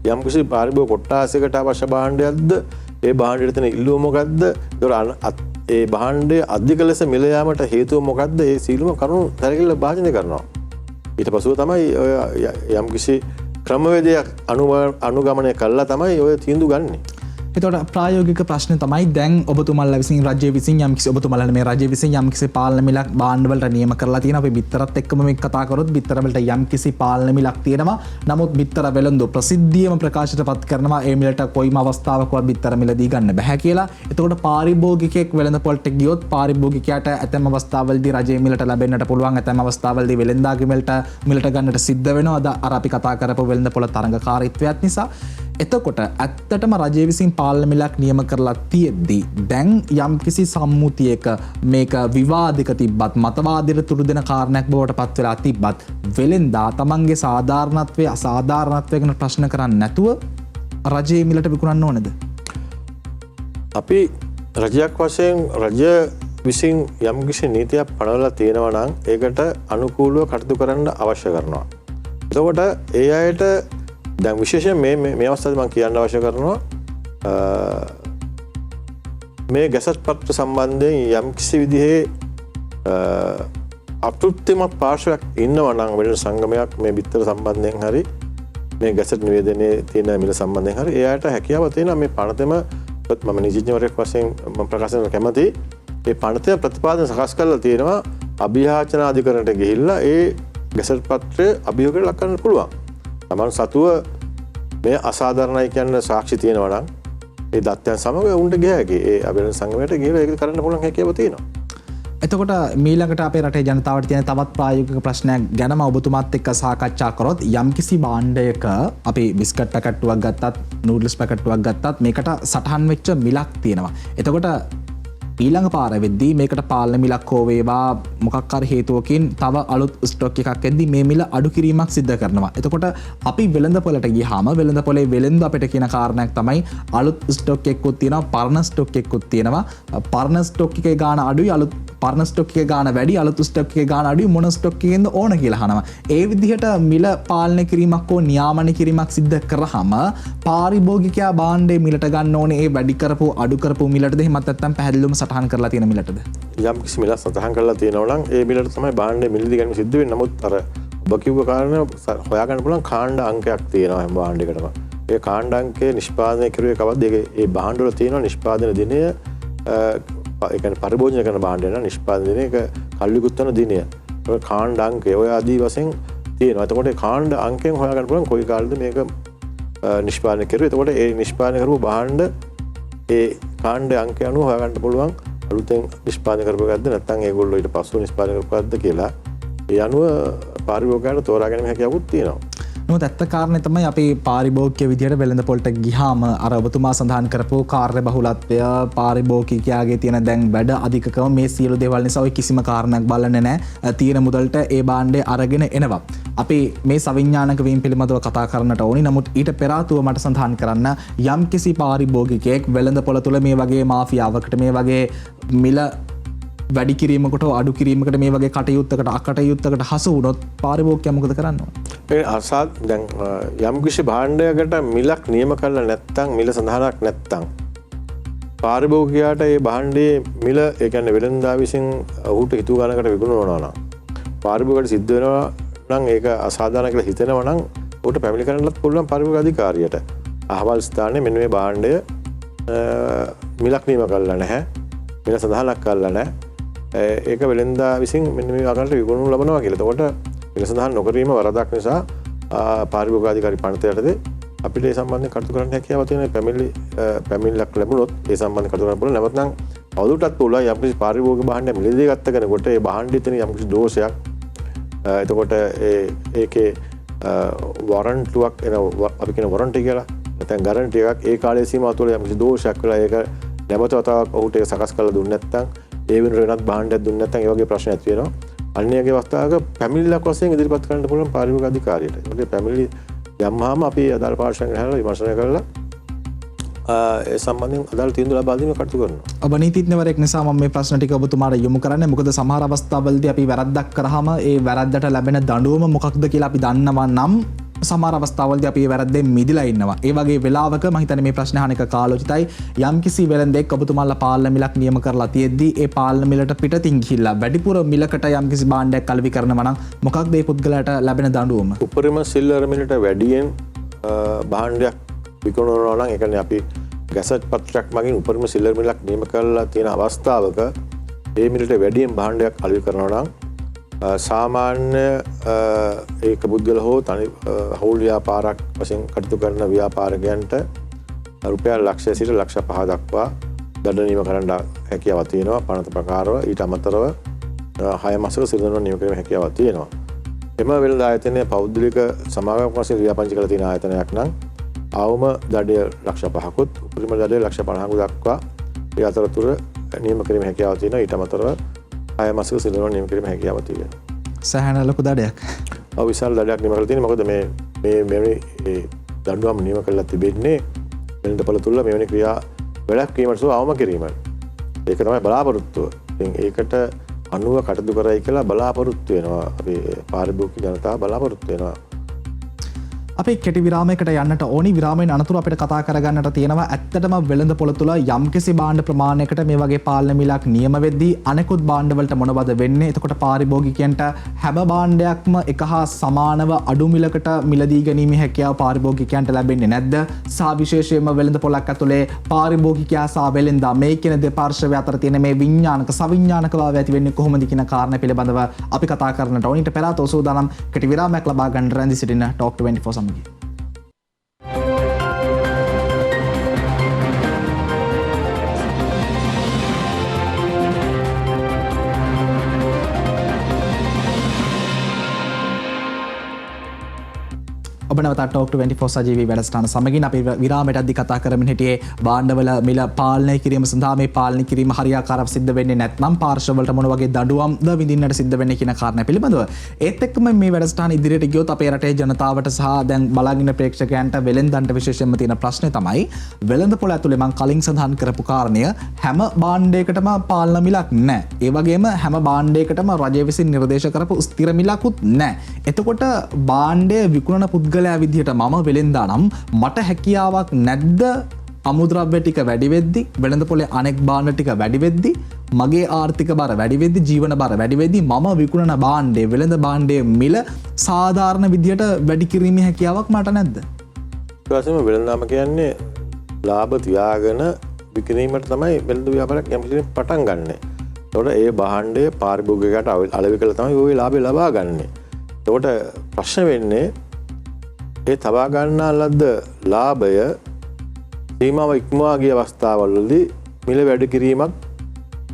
යම් කිසි පාරිභෝගික කොට්ටාසයකට අවශ්‍ය භාණ්ඩයක්ද ඒ භාණ්ඩයට තියෙන ඉල්ලුම මොකද්ද? ඒ භාණ්ඩය අධික ලෙස මිල යාමට හේතුව මොකද්ද? ඒ සීලම කරුණු සැලකිල්ල භාජනය කරනවා. ඊට පස්ව තමයි යම් කිසි ක්‍රමවේදයක් අනුගමනය කළා තමයි ඔය තීන්දුව ගන්නෙ. එතකොට ප්‍රායෝගික ප්‍රශ්නේ තමයි දැන් ඔබතුමාලා විසින් රජය විසින් යම්කිසි ඔබතුමාලා මේ රජය විසින් යම්කිසි පාලන මිලක් භාණ්ඩ වලට නියම කරලා තියෙනවා. අපි බිත්තරත් එක්කම මේක කතා කරොත් බිත්තර වලට යම්කිසි පාලන මිලක් තියෙනවා. නමුත් බිත්තර වෙළඳ ප්‍රසිද්ධියම ප්‍රකාශයටපත් කරනවා ඒ මිලට කොයිම අවස්ථාවකවත් බිත්තර මිල දී ගන්න බෑ කියලා. එතකොට පාරිභෝගිකයෙක් වෙළඳ පොළට ගියොත් පාරිභෝගිකයාට ඇතැම් අවස්ථාවලදී රජයේ මිලට ලැබෙන්නට පුළුවන්. ඇතැම් අවස්ථාවලදී වෙළඳාගේ මිලට ගන්නට සිද්ධ වෙනවා. අර අපි කතා කරපු වෙළඳ පොළ තරඟකාරීත්වයක් නිසා. එතකොට ඇත්තටම රජය විසින් පාලන මිලක් නියම කරලා තියෙද්දී දැන් යම්කිසි සම්මුතියක මේක විවාදික තිබ්බත් මතවාදයට තුරු දෙන කාරණයක් බවට පත් වෙලා තිබ්බත් වෙලෙන්දා තමන්ගේ සාධාරණත්වය අසාධාරණත්වය ගැන ප්‍රශ්න කරන්නේ නැතුව රජයේ මිලට විකුණන්න ඕනද? අපි රජයක් වශයෙන් රජය විසින් යම්කිසි නීතියක් පනවලා තියෙනවා නම් ඒකට අනුකූලව කටයුතු කරන්න අවශ්‍ය කරනවා. එතකොට ඒ අයට දැන් විශේෂයෙන් මේ අවස්ථාවේ මම කියන්න අවශ්‍ය කරනවා මේ ගැසට් පත්‍ර සම්බන්ධයෙන් යම්කිසි විදිහේ අපෘප්තිමත් පාර්ශවයක් ඉන්නවා නම් වෙන සංගමයක් මේ බිත්තර සම්බන්ධයෙන් හරි මේ ගැසට් නිවේදනයේ තියෙන මිල සම්බන්ධයෙන් හරි එයාට හැකියාව තියෙනවා මේ පනතම මම නීතිඥවරයෙක් වශයෙන් මම ප්‍රකාශ කරන්න කැමතියි මේ පනතේ ප්‍රතිපාදන සකස් කරලා තියෙනවා අභියාචන අධිකරණයට ගිහිල්ලා ඒ ගැසට් පත්‍රය අභියෝගයට ලක් කරන්න පුළුවන්. තමන් සතුව මේ අසාධාරණයි කියන සාක්ෂි තියෙනවා නම් ඒ දත්තයන් සමග උන්ට ගිය හැකි ඒ අභිරහන සංගමයට ගිහලා ඒක කරන්න පුළුවන් හැකියාව තියෙනවා. එතකොට මීළඟට අපේ රටේ ජනතාවට තියෙන තවත් ප්‍රායෝගික ප්‍රශ්නයක් ගැනම ඔබතුමාත් එක්ක සාකච්ඡා කරොත් යම්කිසි භාණ්ඩයක අපි බිස්කට් පැකට්ටුවක් ගත්තත් නූඩ්ල්ස් පැකට්ටුවක් ගත්තත් මේකට සටහන් වෙච්ච මිලක් තියෙනවා. එතකොට ඊළඟ පාර වෙද්දී මේකට පාලන මිලක් හෝ වේවා මොකක් හරි හේතුවකින් තව අලුත් ස්ටොක් එකක් එද්දී මේ මිල අඩු කිරීමක් සිද්ධ කරනවා. එතකොට අපි වෙළඳපොළට ගියාම වෙළඳපොලේ වෙළඳ අපිට කියන කාරණයක් තමයි අලුත් ස්ටොක් එකකුත් තියෙනවා පරණ ස්ටොක් එකකුත් තියෙනවා. පරණ ස්ටොක් එකේ ගාණ අඩුයි අලුත් පරණ ස්ටොක් එකේ ගාණ වැඩි අලුත් ස්ටොක් එකේ ගාණ අඩුයි මොන ස්ටොක් එකේද ඕන කියලා අහනවා. ඒ විදිහට මිල පාලනය කිරීමක් හෝ නියාමනය කිරීමක් සිද්ධ කරාම පාරිභෝගිකයා භාණ්ඩේ මිලට ගන්න ඕනේ ඒ වැඩි කරපු අඩු කරපු මිලටද එහෙමත් නැත්නම් පැහැදිලිවම සටහන් කරලා තියෙන මිලටද? යම් කිසි මිලක් සටහන් කරලා තියෙනවා නම් ඒ මිලට තමයි භාණ්ඩේ මිලදී ගැනීම සිද්ධ වෙන්නේ. නමුත් අර ඔබ කිව්ව කාරණා හොයාගන්න පුළුවන් කාණ්ඩ අංකයක් තියෙනවා හැම භාණ්ඩයකටම. ඒ කාණ්ඩ අංකය නිෂ්පාදනය කරුවේ කවද්ද? ඒ භාණ්ඩ වල තියෙනවා නිෂ්පාදන දිනය ඒ කියන්නේ පරිභෝජනය කරන භාණ්ඩය නම් නිෂ්පාදන දිනය ඒක කල්ලිකුත් වෙන දිනය. ඔය කාණ්ඩ අංකය ඔය ආදී වශයෙන් තියෙනවා. එතකොට ඒ කාණ්ඩ අංකයෙන් හොයාගන්න පුළුවන් කොයි කාලෙද මේක නිෂ්පාදනය කරුවේ. එතකොට ඒ නිෂ්පාදනය කරපු භාණ්ඩ ඒ කාණ්ඩ අංකය අනුව හොයාගන්න පුළුවන් අලුතෙන් නිෂ්පාදනය කරපු එකක්ද නැත්නම් ඒගොල්ලෝ ඊට පස්සෙ නිෂ්පාදනය කරපු එකක්ද කියලා. ඒ අනුව පාරිභෝගිකයන්ට තෝරා ගැනීම හැකියාවක් තියෙනවා. නමුත් ඇත්ත කාරණේ තමයි අපි පාරිභෝගික විදියට වෙළඳ පොළට ගිහාම අර ඔබතුමා සඳහන් කරපු කාර්ය බහුලත්වය පාරිභෝගිකයාගේ තියෙන දැන් වැඩ අධිකකම මේ සියලු දේවල් නිසා ඔය කිසිම කාරණයක් බලන්නේ නැහැ. තියෙන මුදලට ඒ භාණ්ඩය අරගෙන එනවා. අපි මේ සවිඥානික වීම පිළිබඳව කතා කරන්නට ඕනි. නමුත් ඊට පෙර ආතුව මට සඳහන් කරන්න යම් කිසි පාරිභෝගිකයෙක් වෙළඳ පොළ තුළ මේ වගේ මාෆියාවකට මේ වගේ මිල වැඩි කිරීමකට අඩු කිරීමකට මේ වගේ කටයුත්තකට අකටයුත්තකට හසු වුණොත් පාරිභෝගිකයා මොකද කරන්න ඕන? ඒ අසාත් දැන් යම් කිසි භාණ්ඩයකට මිලක් නියම කරලා නැත්නම් මිල සඳහනක් නැත්නම් පාරිභෝගිකයාට ඒ භාණ්ඩයේ මිල ඒ කියන්නේ වෙළඳා විසින් ඔහුට හිතුව ගණනකට විකුණනවා නම් පාරිභෝගිකයට සිද්ධ වෙනවා නම් ඒක අසාධාරණ කියලා හිතෙනවා නම් ඔහුට පැමිණි කරන්නත් පුළුවන් පාරිභෝගික අධිකාරියට. අහවල් ස්ථානයේ මෙන්න මේ භාණ්ඩය මිලක් නියම කරලා නැහැ. මිල සඳහනක් කරලා නැහැ. ඒක වෙළෙන්දා විසින් මෙන්න මේ ආකාරයට විකුණනු ලබනවා කියලා. එතකොට මිල සඳහන් නොකිරීම වරදක් නිසා පාරිභෝගික අධිකාරි පනත යටතේ අපිට ඒ සම්බන්ධයෙන් කටයුතු කරන්න හැකියාව තියෙන පැමිණිල්ලක් ලැබුණොත් ඒ සම්බන්ධයෙන් කටයුතු කරන්න පුළුවන්. නැත්නම් අවුලටත් පුළුවන් යම්කිසි පාරිභෝගික භාණ්ඩයක් මිලදී ගත්ත කෙනෙකුට ඒ භාණ්ඩයේ තියෙන යම්කිසි දෝෂයක් එතකොට ඒකේ වරන්ටුවක් එන අපි කියන වරන්ටි කියලා නැත්නම් ගැරන්ටි එකක් ඒ කාලයේ සීමාව තුළ යම්කිසි දෝෂයක් වෙලා ඒක නැවත වතාවක් ඔහුට ඒක සකස් කරලා දුන්නේ නැත්නම් ඒ වෙනුවට වෙනත් භාණ්ඩයක් දුන්නේ නැත්නම් ඒ වගේ ප්‍රශ්න ඇති වෙනවා. අන්‍යගේ අවස්ථාවක පැමිණිල්ලක් වශයෙන් ඉදිරිපත් කරන්න පුළුවන් පාරිභෝගික අධිකාරියට. ඒකේ පැමිණිලි යම්මාම අපි අදාළ පාර්ශ්වයෙන් ගහලා විමර්ශනය කරලා ඒ සම්බන්ධයෙන් අදාළ තීන්දුව ලබා දීම කටයුතු කරනවා. ඔබ නීතිඥවරයෙක් නිසා මම මේ ප්‍රශ්න ටික ඔබතුමාට යොමු කරන්නේ. මොකද සමහර අවස්ථාවලදී අපි වැරද්දක් කරාම ඒ වැරද්දට ලැබෙන දඬුවම මොකක්ද කියලා අපි දන්නවා නම් සමහර අවස්ථාවලදී අපි ඒ වැරද්දෙන් මිදලා ඉන්නවා. ඒ වගේ වෙලාවක මම හිතන්නේ මේ ප්‍රශ්න අහන එක කාලෝචිතයි. යම්කිසි වෙළඳෙක් ඔබතුමාලා පාලන මිලක් නියම කරලා තියෙද්දී ඒ පාලන මිලට පිටතින් ගිහිල්ලා වැඩිපුර මිලකට යම්කිසි භාණ්ඩයක් අලෙවි කරනවා නම් මොකක්ද ඒ පුද්ගලයාට ලැබෙන දඬුවම? උපරිම සිල්වර මිලට වැඩියෙන් භාණ්ඩයක් විකුණනවා නම් ඒ කියන්නේ අපි ගැසට් පත්‍රයක් මගින් උපරිම සිල්වර මිලක් නියම කරලා තියෙන අවස්ථාවක ඒ මිලට වැඩියෙන් භාණ්ඩයක් අලෙවි කරනවා නම් සාමාන්‍ය ඒක පුද්ගල හෝ තනි හවුල් ව්‍යාපාරයක් වශයෙන් කටයුතු කරන ව්‍යාපාරිකයන්ට රුපියල් ලක්ෂය සිට ලක්ෂ 5 දක්වා දඩ නියම කරන්න හැකියාවක් තියෙනවා. පනත ප්‍රකාරව ඊට අමතරව 6 මාසක සිරදඬුවම් නියම කිරීමේ හැකියාවක් තියෙනවා. එම වෙළඳ ආයතනය පෞද්ගලික සමාගමක් වශයෙන් ව්‍යාපංචි කරලා තියෙන ආයතනයක් නම් අවම දඩය ලක්ෂ 5කුත් උපරිම දඩය ලක්ෂ 50ක දක්වා ඒ අතරතුර නියම කිරීමේ හැකියාවක් තියෙනවා. ඊට අමතරව 6 මාසක සිරදඬුවම් නියම කිරීමේ හැකියාවක් තියෙනවා. සහන ලොකු දඩයක්. ඔව් විශාල දඩයක් නියම කරලා තියෙනවා. මොකද මේ මෙවැනි දඬුවම් නියම කරලා තිබෙන්නේ වෙළඳ පොළ තුල මෙවැනි ක්‍රියා වැඩක් වීමට සෝ අවම කිරීම. ඒක තමයි බලාපොරොත්තුව. ඉතින් ඒකට අනුව කටයුතු කරයි කියලා බලාපොරොත්තු වෙනවා. අපි පාරිභෝගික ජනතාව බලාපොරොත්තු වෙනවා. අපි කෙටි විරාමයකට යන්නට ඕනි. විරාමයෙන් අනතුරු අපිට කතා කරගන්නට තියෙනවා ඇත්තටම වෙළඳ පොළ තුල යම්කිසි භාණ්ඩ ප්‍රමාණයකට මේ වගේ පාලන මිලක් නියම වෙද්දී අනෙකුත් භාණ්ඩ වලට මොනවද වෙන්නේ? එතකොට පාරිභෝගිකයන්ට හැම භාණ්ඩයක්ම එක හා සමානව අඩු මිලකට මිලදී ගැනීමේ හැකියාව පාරිභෝගිකයන්ට ලැබෙන්නේ නැද්ද? සහ විශේෂයෙන්ම වෙළඳ පොළක් ඇතුලේ පාරිභෝගිකයා සහ වෙළෙන්දා මේ කියන දෙපාර්ශ්වය අතර තියෙන මේ විඥානක සවිඥානක භාවය ඇති වෙන්නේ කොහොමද කියන කාරණා පිළිබඳව අපි කතා කරන්නට ඕනි. ඊට පෙර ආතෝ සූදානම් කෙටි විරාමයක් ලබා ගන්න රැඳී සිටින Talk 24 සමග. ඔබ නැවත ටොක් 24 සජීවී වැඩසටහන සමගින් අපි විරාමයට අධි කතා කරමින් හිටියේ භාණ්ඩවල මිල පාලනය කිරීම සඳහා මේ පාලනය කිරීම හරියාකාරව සිද්ධ වෙන්නේ නැත්නම් පාර්ශවවලට මොන වගේ දඬුවම්ද විඳින්නට සිද්ධ වෙන්නේ කියන කාරණා පිළිබඳව ඒත් එක්කම මේ වැඩසටහන ඉදිරියට ගියොත් අපේ රටේ ජනතාවට සහ දැන් බලාගෙන ප්‍රේක්ෂකයන්ට වෙළෙන්දන්ට විශේෂයෙන්ම තියෙන ප්‍රශ්නේ තමයි වෙළඳපොළ ඇතුලේ මම කලින් සඳහන් කරපු කාරණය හැම භාණ්ඩයකටම පාලන මිලක් නැහැ. ඒ වගේම හැම භාණ්ඩයකටම රජය විසින් නිර්දේශ කරපු ස්ථිර මිලකුත් නැහැ. එතකොට භාණ්ඩය විකුණන පුද්ගලයා විදිහට මම වෙළෙන්දා නම් මට හැකියාවක් නැද්ද අමුද්‍රව්‍ය ටික වැඩි වෙද්දි වෙළඳපොලේ අනෙක් භාණ්ඩ ටික වැඩි වෙද්දි මගේ ආර්ථික බර වැඩි වෙද්දි ජීවන බර වැඩි වෙද්දි මම විකුණන භාණ්ඩයේ වෙළඳ භාණ්ඩයේ මිල සාධාරණ විදිහට වැඩි කිරීමේ හැකියාවක් මට නැද්ද? ඒ වගේම වෙළඳාම කියන්නේ ලාභ තියාගෙන විකිණීමට තමයි වෙළඳ ව්‍යාපාරයක් යම් කිසි පටන් ගන්න. ඒතකොට ඒ භාණ්ඩය පාරිභෝගිකයට අලෙවි කළා තමයි ওই ලාභය ලබා ගන්න. එතකොට ප්‍රශ්න වෙන්නේ ඒ තබා ගන්නා ලද්ද ලාභය සීමාව ඉක්මවා ගිය අවස්ථාවවලදී මිල වැඩි කිරීමක්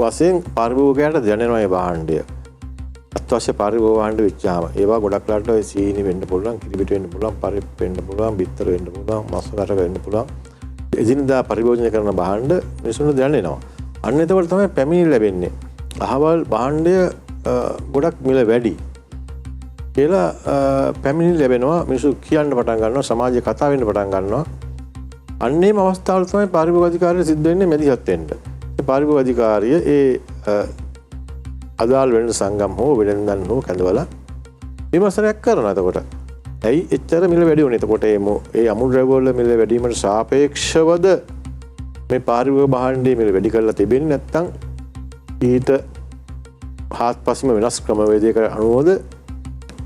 වශයෙන් පාරිභෝගිකයට දැනෙනවා මේ භාණ්ඩය. අත්‍යවශ්‍ය පාරිභෝගික භාණ්ඩ වෙච්චාම ඒවා ගොඩක් ලාට ඔය සීනි වෙන්න පුළුවන්, කිරිබිට වෙන්න පුළුවන්, පරිප්පු වෙන්න පුළුවන්, බිත්තර වෙන්න පුළුවන්, මස් කර වෙන්න පුළුවන්. එදිනදා පරිභෝජනය කරන භාණ්ඩ මිනිසුන්ට දැනෙනවා. අන්න එතකොට තමයි පැමිණිලි ලැබෙන්නේ. අහවල් භාණ්ඩය ගොඩක් මිල වැඩි කියලා පැමිණිලි ලැබෙනවා. මිනිස්සු කියන්න පටන් ගන්නවා, සමාජයේ කතා වෙන්න පටන් ගන්නවා. අන්නේම අවස්ථාවල තමයි පාරිභෝගික අධිකාරිය සිද්ධ වෙන්නේ මැදිහත් වෙන්න. ඒ පාරිභෝගික අධිකාරිය ඒ අදාළ වෙළඳ සංගම් හෝ වෙළඳන් හෝ කැඳවලා විමර්ශනයක් කරනවා. එතකොට ඇයි එච්චර මිල වැඩි වුනේ? එතකොට ඒ අමුද්‍රව්‍ය වල මිල වැඩිවීමට සාපේක්ෂවද මේ පාරිභෝගික භාණ්ඩයේ මිල වැඩි කරලා තිබෙන්නේ නැත්නම් ඊට හාත්පසින්ම වෙනස් ක්‍රමවේදයකට අනුවද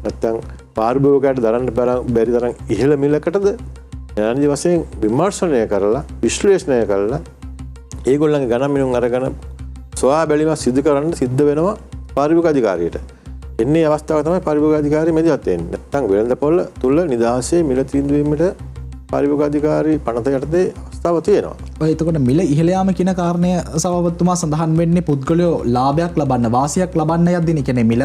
නැත්නම් පාරිභෝගිකයට දරන්න බැරි තරම් ඉහළ මිලකටද යනාදී වශයෙන් විමර්ශනය කරලා විශ්ලේෂණය කරලා ඒගොල්ලන්ගේ ගණන් මිනුම් අරගෙන සොයා බැලීමක් සිදු කරන්න සිද්ධ වෙනවා පාරිභෝගික අධිකාරියට. එන්නේ අවස්ථාව තමයි පාරිභෝගික අධිකාරිය මැදිහත් වෙන්නේ. නැත්නම් වෙළඳපොළ තුල නිදහසේ මිල තීන්දුව වීමට පාරිභෝගික අධිකාරිය පනත යටතේ අවස්ථාව තියෙනවා. ඔය එතකොට මිල ඉහළ යාම කියන කාරණය සභාපතිතුමා සඳහන් වෙන්නේ පුද්ගලයෝ ලාභයක් ලබන්න, වාසියක් ලබන්න යද්දී කියන්නේ මිල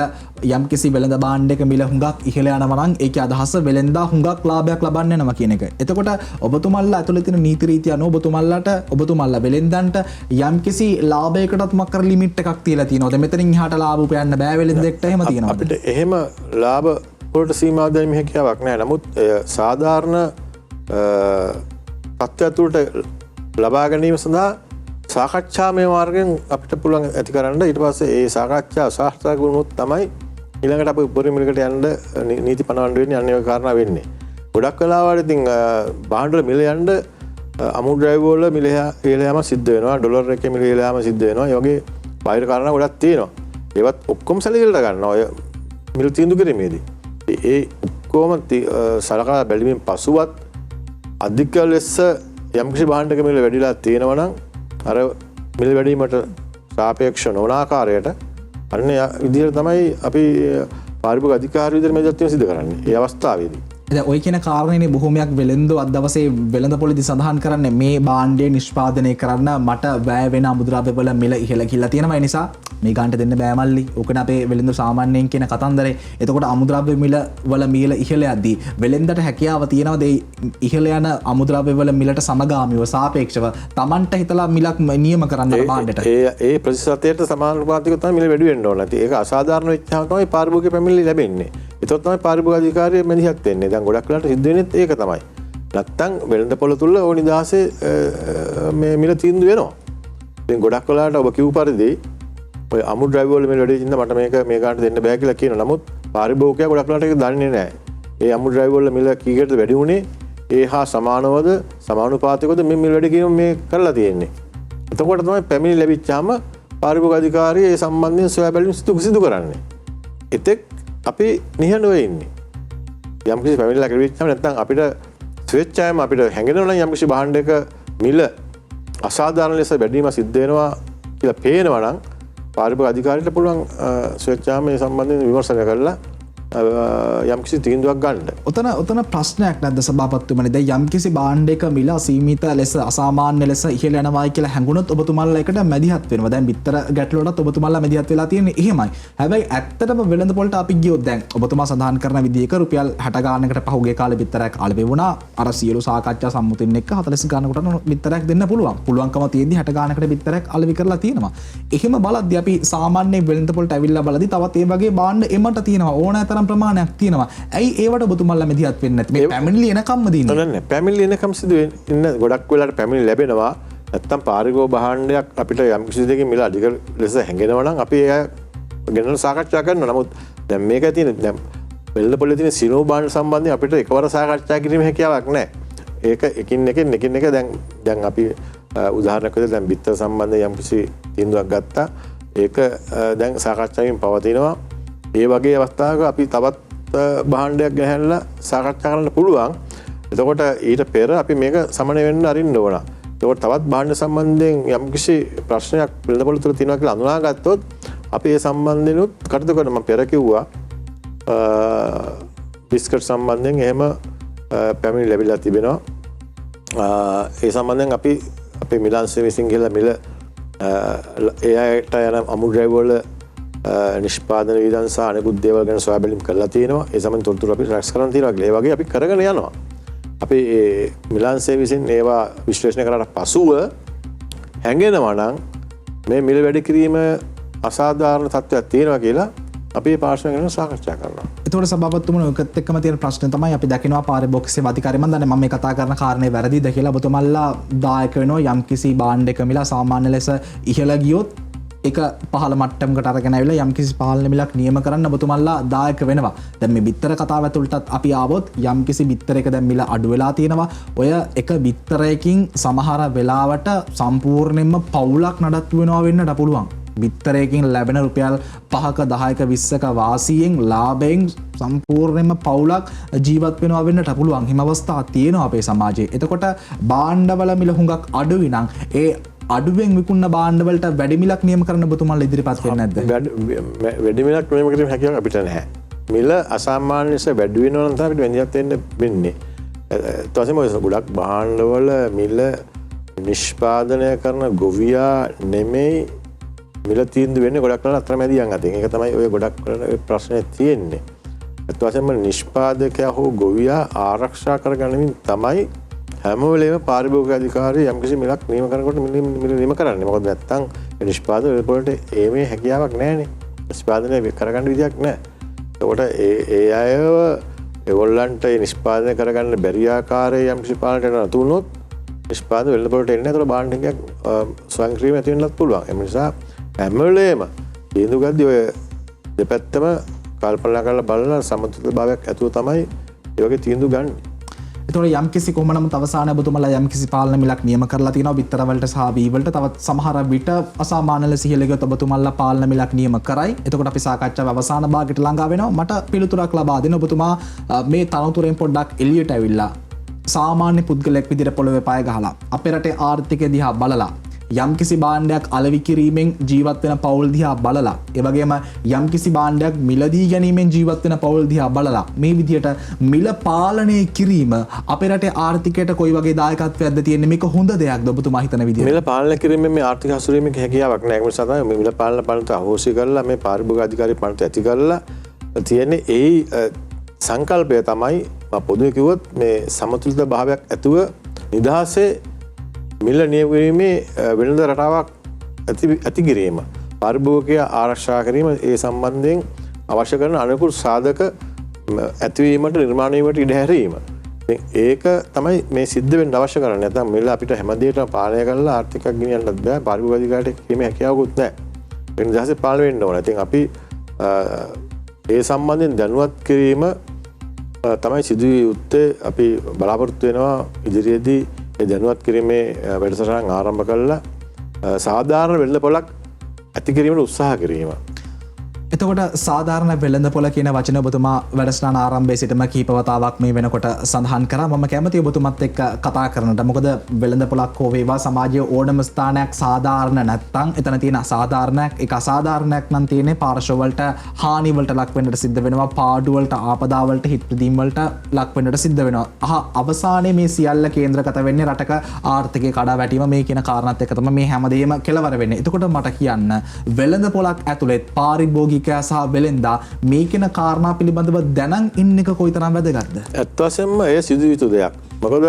යම්කිසි වෙළඳ භාණ්ඩයක මිල හුඟක් ඉහළ යනවා නම් ඒකේ අදහස වෙළඳා හුඟක් ලාභයක් ලබන්න යනවා කියන එක. එතකොට ඔබතුමල්ලා ඇතුළේ තියෙන නීති රීති අනුව ඔබතුමල්ලා වෙළෙන්දන්ට යම්කිසි ලාභයකටත් මක්කර ලිමිට් එකක් තියලා තියෙනවද? මෙතනින් එහාට ලාභ උපයන්න බෑ වෙළෙන්දෙක්ට එහෙම තියෙනවද? අපිට එහෙම ලාභ වලට සීමා දැමීමේ හැකියාවක් නැහැ. නමුත් සාධාරණ තත්ත්වය තුළට ලබා ගැනීම සඳහා සාකච්ඡාමය මාර්ගයෙන් අපිට පුළුවන් ඇති කරන්න. ඊට පස්සේ ඒ සාකච්ඡා සාර්ථක වුණොත් තමයි ඊළඟට අපි උපරිම මිලකට යන්න නීති පනවන්න වෙන්නේ. අන්න ඒ කාරණා වෙන්නේ. ගොඩක් වෙලාවට ඉතින් භාණ්ඩවල මිල යන්න අමුද්‍රව්‍ය වල මිල ඉහළ යාම සිද්ධ වෙනවා. ඩොලර් එකේ මිල ඉහළ යාම සිද්ධ වෙනවා. ඒ වගේ බාහිර කාරණා ගොඩක් තියෙනවා. ඒවත් ඔක්කොම සැලකිලිට ගන්නවා ඔය මිල තීන්දුව කිරීමේදී. ඒ ඔක්කොම සලකලා බැලීමෙන් පසුවත් අධික ලෙස යම්කිසි භාණ්ඩක මිල වැඩිලා තියෙනවා නම් අර මිල වැඩිවීමට සාපේක්ෂ නොවන ආකාරයට අන්න විදිහට තමයි අපි පාරිභෝගික අධිකාරිය විදිහට මේ දත්ත සිදු කරන්නේ. ඒ අවස්ථාවේදී දැන් ඔය කියන කාරණේනේ බොහොමයක් වෙළෙන්දෝ අද දවසේ වෙළඳපොළේදී සඳහන් කරන්නේ මේ භාණ්ඩය නිෂ්පාදනය කරන්න මට වැය වෙන අමුද්‍රව්‍ය වල මිල ඉහළ කියලා තියෙනවා. ඒ නිසා මේ ගානට දෙන්න බෑ මල්ලි. ඕකනේ අපේ වෙළෙන්දෝ සාමාන්‍යයෙන් කියන කතන්දරේ. එතකොට අමුද්‍රව්‍ය මිල වල මිල ඉහළ යද්දී වෙළෙන්දට හැකියාව තියෙනවද ඒ ඉහළ යන අමුද්‍රව්‍ය වල මිලට සමගාමීව සාපේක්ෂව Tamanට හිතලා මිලක් නියම කරන්න භාණ්ඩයට? ඒ ප්‍රතිශතයට සමානුපාතිකව තමයි මිල වැඩි වෙන්න ඕන. ඒක අසාධාරණ වෙච්චාම තමයි පාරිභෝගික පැමිණිලි ලැබෙන්නේ. ඒතකොට තමයි පාරිභෝගික අධිකාරිය මැදිහත් වෙන්නේ. දැන් ගොඩක් වෙලාවට සිද්ධ වෙන්නේ ඒක තමයි. නැත්තම් වෙළඳපොළ තුල ඕනි 16 මේ මිල තීන්දුව වෙනවා. ඉතින් ගොඩක් වෙලාවට ඔබ කිව් පරිදි ඔය අමුද්‍රව්‍ය වල මිල වැඩි ඉන්න මට මේ ගානට දෙන්න බෑ කියලා කියනවා. නමුත් පාරිභෝගිකයා ගොඩක් වෙලාවට ඒක දන්නේ නැහැ. ඒ අමුද්‍රව්‍ය වල මිල කීකටද වැඩි වුණේ? ඒ හා සමානවද සමානුපාතිකවද මේ මිල වැඩි කිරීම මේ කරලා තියෙන්නේ. එතකොට තමයි පැමිණිලි ලැබිච්චාම පාරිභෝගික අධිකාරිය ඒ සම්බන්ධයෙන් සොයා බැලීම සිදු කරන්නේ. එතෙක් අපි නිහඬව ඉන්නේ. යම්කිසි පැමිණිල්ලක් ලැබිච්චාම නැත්නම් අපිට ස්වේච්ඡාවෙන් අපිට හැඟෙනවා නම් යම්කිසි භාණ්ඩයක මිල අසාධාරණ ලෙස වැඩිවීම සිද්ධ වෙනවා කියලා පේනවා නම් පාරිභෝගික අධිකාරියට පුළුවන් ස්වේච්ඡාවෙන් මේ සම්බන්ධයෙන් විමර්ශනය කරලා යම්කිසි තීන්දුවක් ගන්න. ඔතන ප්‍රශ්නයක් නැද්ද සභාපතිතුමනි? දැන් යම්කිසි භාණ්ඩයක මිල අසීමිත ලෙස අසාමාන්‍ය ලෙස ඉහළ යනවායි කියලා හැඟුණොත් ඔබතුමාලා එකට මැදිහත් වෙනවා. දැන් බිත්තර ගැටලුවටත් ඔබතුමාලා මැදිහත් වෙලා තියෙන්නේ එහෙමයි. හැබැයි ඇත්තටම වෙළඳ පොළට අපි ගියොත් දැන් ඔබතුමා සඳහන් කරන විදිහක රුපියල් 60 ගානකට පහුගිය කාලේ බිත්තරයක් අලෙවි වුණා. අර සියලු සාකච්ඡා සම්මුතින් එක්ක 40 ගානකට බිත්තරයක් දෙන්න පුළුවන්. පුළුවන්කම තියෙද්දි 60 ගානකට බිත්තරයක් අලෙවි කරලා තියෙනවා. එහෙම බලද්දි අපි සාමාන්‍ය වෙළඳ පොළට ඇවිල්ලා බලද්දි තවත් ඒ වගේ භාණ්ඩ එමට තියෙනවා. ඕනෑතරම් ප්‍රමාණයක් තියෙනවා. ඇයි ඒවට ඔබතුමාලා මැදිහත් වෙන්නේ නැත්තේ? මේ පැමිණිලි එනකම්ම දින්නේ. නෑ පැමිණිලි එනකම් සිදු ඉන්න ගොඩක් වෙලාවට පැමිණිලි ලැබෙනවා. නැත්තම් පාරිභෝගික භාණ්ඩයක් අපිට යම් කිසි දෙයකින් මිල අධික ලෙස හැංගෙනවා නම් අපි ඒ ගැන සාකච්ඡා කරනවා. නමුත් දැන් මේක තියෙන දැන් වෙළඳ පොලේ තියෙන සිනෝ භාණ්ඩ සම්බන්ධයෙන් අපිට එකවර සාකච්ඡා කිරීමේ හැකියාවක් නැහැ. ඒක එකින් එක දැන් අපි උදාහරණයක් විදිහට දැන් බිත්තර සම්බන්ධයෙන් යම් කිසි තීන්දුවක් ගත්තා. ඒක දැන් සාකච්ඡාවෙන් පවතිනවා. ඒ වගේ අවස්ථාවක අපි තවත් භාණ්ඩයක් ගැහැල්ලා සාකච්ඡා කරන්න පුළුවන්. එතකොට ඊට පෙර අපි මේක සමනය වෙන්න අරින්න ඕන. එතකොට තවත් භාණ්ඩ සම්බන්ධයෙන් යම්කිසි ප්‍රශ්නයක් වෙළඳපොළ තුළ තියෙනවා කියලා අඳුනාගත්තොත් අපි ඒ සම්බන්ධෙනුත් කටයුතු කරනවා. මම පෙර කිව්වා බිස්කට් සම්බන්ධයෙන් එහෙම පැමිණිලි ලැබිලා තිබෙනවා. ඒ සම්බන්ධයෙන් අපි අපේ මිලාන්සේ විසින් ගිහලා මිල ඒ අයට යන අමුද්‍රව්‍ය වල නිෂ්පාදන විධාන සහ අනෙකුත් දේවල් ගැන සොයා බැලීම් කරලා තියෙනවා. ඒ සම්බන්ධ තොරතුරු අපි රැස් කරන් තියෙනවා. ඒ වගේ අපි කරගෙන යනවා. අපි මිලාන්සේ විසින් ඒවා විශ්ලේෂණය කරලා පසුව හැංගෙනවා නම් මේ මිල වැඩි කිරීම අසාධාරණ තත්ත්වයක් තියෙනවා කියලා අපි මේ පාර්ශ්වය ගැන සාකච්ඡා කරනවා. ඒතකොට සභාපතිතුමනි ඔයකත් එක්කම තියෙන ප්‍රශ්නේ තමයි අපි දකිනවා පාරිභෝගික සේවා අධිකාරිය මම දන්නේ මම මේ කතා කරන කාරණේ වැරදිද කියලා ඔබතුමල්ලා දායක වෙනවා යම්කිසි භාණ්ඩයක මිල සාමාන්‍ය ලෙස ඉහළ ගියොත් එක පහළ මට්ටමකට අරගෙන ඇවිල්ලා යම්කිසි පාලන මිලක් නියම කරන්න ඔබතුමල්ලා දායක වෙනවා. දැන් මේ බිත්තර කතාව ඇතුළටත් අපි ආවොත් යම්කිසි බිත්තරයක දැන් මිල අඩු වෙලා තියෙනවා. ඔය එක බිත්තරයකින් සමහර වෙලාවට සම්පූර්ණයෙන්ම පවුලක් නඩත්තු වෙනවා වෙන්නට පුළුවන්. බිත්තරයකින් ලැබෙන රුපියල් 5ක 10ක 20ක වාසියෙන් ලාභයෙන් සම්පූර්ණයෙන්ම පවුලක් ජීවත් වෙනවා වෙන්නට පුළුවන්. හිම අවස්ථා තියෙනවා අපේ සමාජයේ. එතකොට භාණ්ඩවල මිල හුඟක් අඩුයි නම් ඒ අඩුවෙන් විකුණන භාණ්ඩවලට වැඩි මිලක් නියම කරන්න ඔබතුමාලා ඉදිරිපත් වෙන්නේ නැද්ද? වැඩි මිලක් නියම කිරීම හැකියාවක් අපිට නැහැ. මිල අසාමාන්‍ය ලෙස වැඩි වෙනවා නම් තමයි අපිට වැඳියත් වෙන්න වෙන්නේ. ඊට පස්සේ මොකද ගොඩක් භාණ්ඩවල මිල නිෂ්පාදනය කරන ගොවියා නෙමෙයි මිල තීන්දුව වෙන්නේ ගොඩක් කරලා අතරමැදියන් අතින්. ඒක තමයි ඔය ගොඩක් ප්‍රශ්නේ තියෙන්නේ. ඊට පස්සේම නිෂ්පාදකයා හෝ ගොවියා ආරක්ෂා කරගන්නමින් තමයි හැම වෙලේම පාරිභෝගික අධිකාරිය යම්කිසි මිලක් නියම කරනකොට මිල නියම කරන්නේ. මොකද නැත්තම් නිෂ්පාදන වලට ඒමේ හැකියාවක් නැහැනේ. නිෂ්පාදනය කරගන්න විදියක් නැහැ. ඒකට ඒ අයව ඒගොල්ලන්ට නිෂ්පාදනය කරගන්න බැරි ආකාරයේ යම්කිසි පාලනයකට නතු වුණොත් නිෂ්පාදන වෙළඳපොළට එන්නේ නැහැ. ඒතර භාණ්ඩයක් ස්වයංක්‍රීයව ඇති වෙන්නත් පුළුවන්. ඒ නිසා හැම වෙලේම තීන්දුව ගද්දී ඔය දෙපැත්තම කල්පනා කරලා බලන සමතුලිතභාවයක් ඇතුව තමයි ඒ වගේ තීන්දුව ගන්න. එතකොට යම්කිසි කොහොම නමුත් අවසානයේ ඔබතුමාලා යම්කිසි පාලන මිලක් නියම කරලා තියෙනවා බිත්තර වලට සහ වී වලට. තවත් සමහර විට අසාමාන්‍ය ලෙස ඉහළ ගියොත් ඔබතුමාලා පාලන මිලක් නියම කරයි. එතකොට අපි සාකච්ඡාව අවසාන භාගයට ළඟා වෙනවා. මට පිළිතුරක් ලබා දෙන්න ඔබතුමා මේ තනතුරෙන් පොඩ්ඩක් එළියට ඇවිල්ලා සාමාන්‍ය පුද්ගලයෙක් විදිහට පොළවේ පය ගහලා අපේ රටේ ආර්ථිකය දිහා බලලා යම්කිසි භාණ්ඩයක් අලෙවි කිරීමෙන් ජීවත් වෙන පවුල් දිහා බලලා ඒ වගේම යම්කිසි භාණ්ඩයක් මිලදී ගැනීමෙන් ජීවත් වෙන පවුල් දිහා බලලා මේ විදිහට මිල පාලනය කිරීම අපේ රටේ ආර්ථිකයට කොයි වගේ දායකත්වයක්ද තියෙන්නේ? මේක හොඳ දෙයක්ද ඔබතුමා හිතන විදිහට? මිල පාලනය කිරීමෙන් මේ ආර්ථික හසුරීමේ හැකියාවක් නැහැ. ඒ නිසා තමයි මිල පාලන පනත අහෝසි කරලා මේ පාරිභෝගික අධිකාරී පනත ඇති කරලා තියෙන්නේ. ඒ සංකල්පය තමයි පොදුවේ කිව්වොත් මේ සමතුලිත භාවයක් ඇතුව නිදහසේ මිල නියමීමේ වෙළඳ රටාවක් ඇති කිරීම, පාරිභෝගිකයා ආරක්ෂා කිරීම, ඒ සම්බන්ධයෙන් අවශ්‍ය කරන අනුකූල සාධක ඇතිවීමට නිර්මාණය වීමට ඉඩ හැරීම. ඒක තමයි මේ සිද්ධ වෙන්න අවශ්‍ය කරන්නේ. නැත්නම් මිල අපිට හැමදේටම පාලනය කරලා ආර්ථිකයක් ගෙනියන්නත් බෑ. පාරිභෝගික අධිකාරියට කිරීමේ හැකියාවකුත් නැහැ. ඒ නිදහසේ පාලනය වෙන්න ඕන. ඉතින් අපි ඒ සම්බන්ධයෙන් දැනුවත් කිරීම තමයි සිදුවිය යුත්තේ. අපි බලාපොරොත්තු වෙනවා ඉදිරියේදී ඒ දැනුවත් කිරීමේ වැඩසටහන් ආරම්භ කළා සාධාරණ වෙළඳ පොළක් ඇති කිරීමට උත්සාහ කිරීම. එතකොට සාධාරණ වෙළඳපොළ කියන වචන ඔබතුමා වැඩසටහන ආරම්භයේ සිටම කීප වතාවක් මේ වෙනකොට සඳහන් කරා. මම කැමතියි ඔබතුමත් එක්ක කතා කරන්නට. මොකද වෙළඳපොළක් හෝ වේවා සමාජයේ ඕනම ස්ථානයක් සාධාරණ නැත්නම් එතන තියෙන අසාධාරණයක් ඒක අසාධාරණයක් නම් තියෙන්නේ පාර්ශ්ව වලට හානි වලට ලක් වෙන්නට සිද්ධ වෙනවා. පාඩු වලට ආපදා වලට හිත් ප්‍රදීම් වලට ලක් වෙන්නට සිද්ධ වෙනවා. අවසානයේ මේ සියල්ල කේන්ද්‍රගත වෙන්නේ රටක ආර්ථිකයේ කඩාවැටීම මේ කියන කාරණාත් එක්ක තමයි මේ හැමදේම කෙලවර වෙන්නේ. එතකොට මට කියන්න වෙළඳපොළක් ඇතුළේ පාරිභෝගික සහ වෙළෙන්දා මේ කියන කාරණා පිළිබඳව දැනන් ඉන්න එක කොයිතරම් වැදගත්ද? ඇත්ත වශයෙන්ම එය සිදු යුතු දෙයක්. මොකද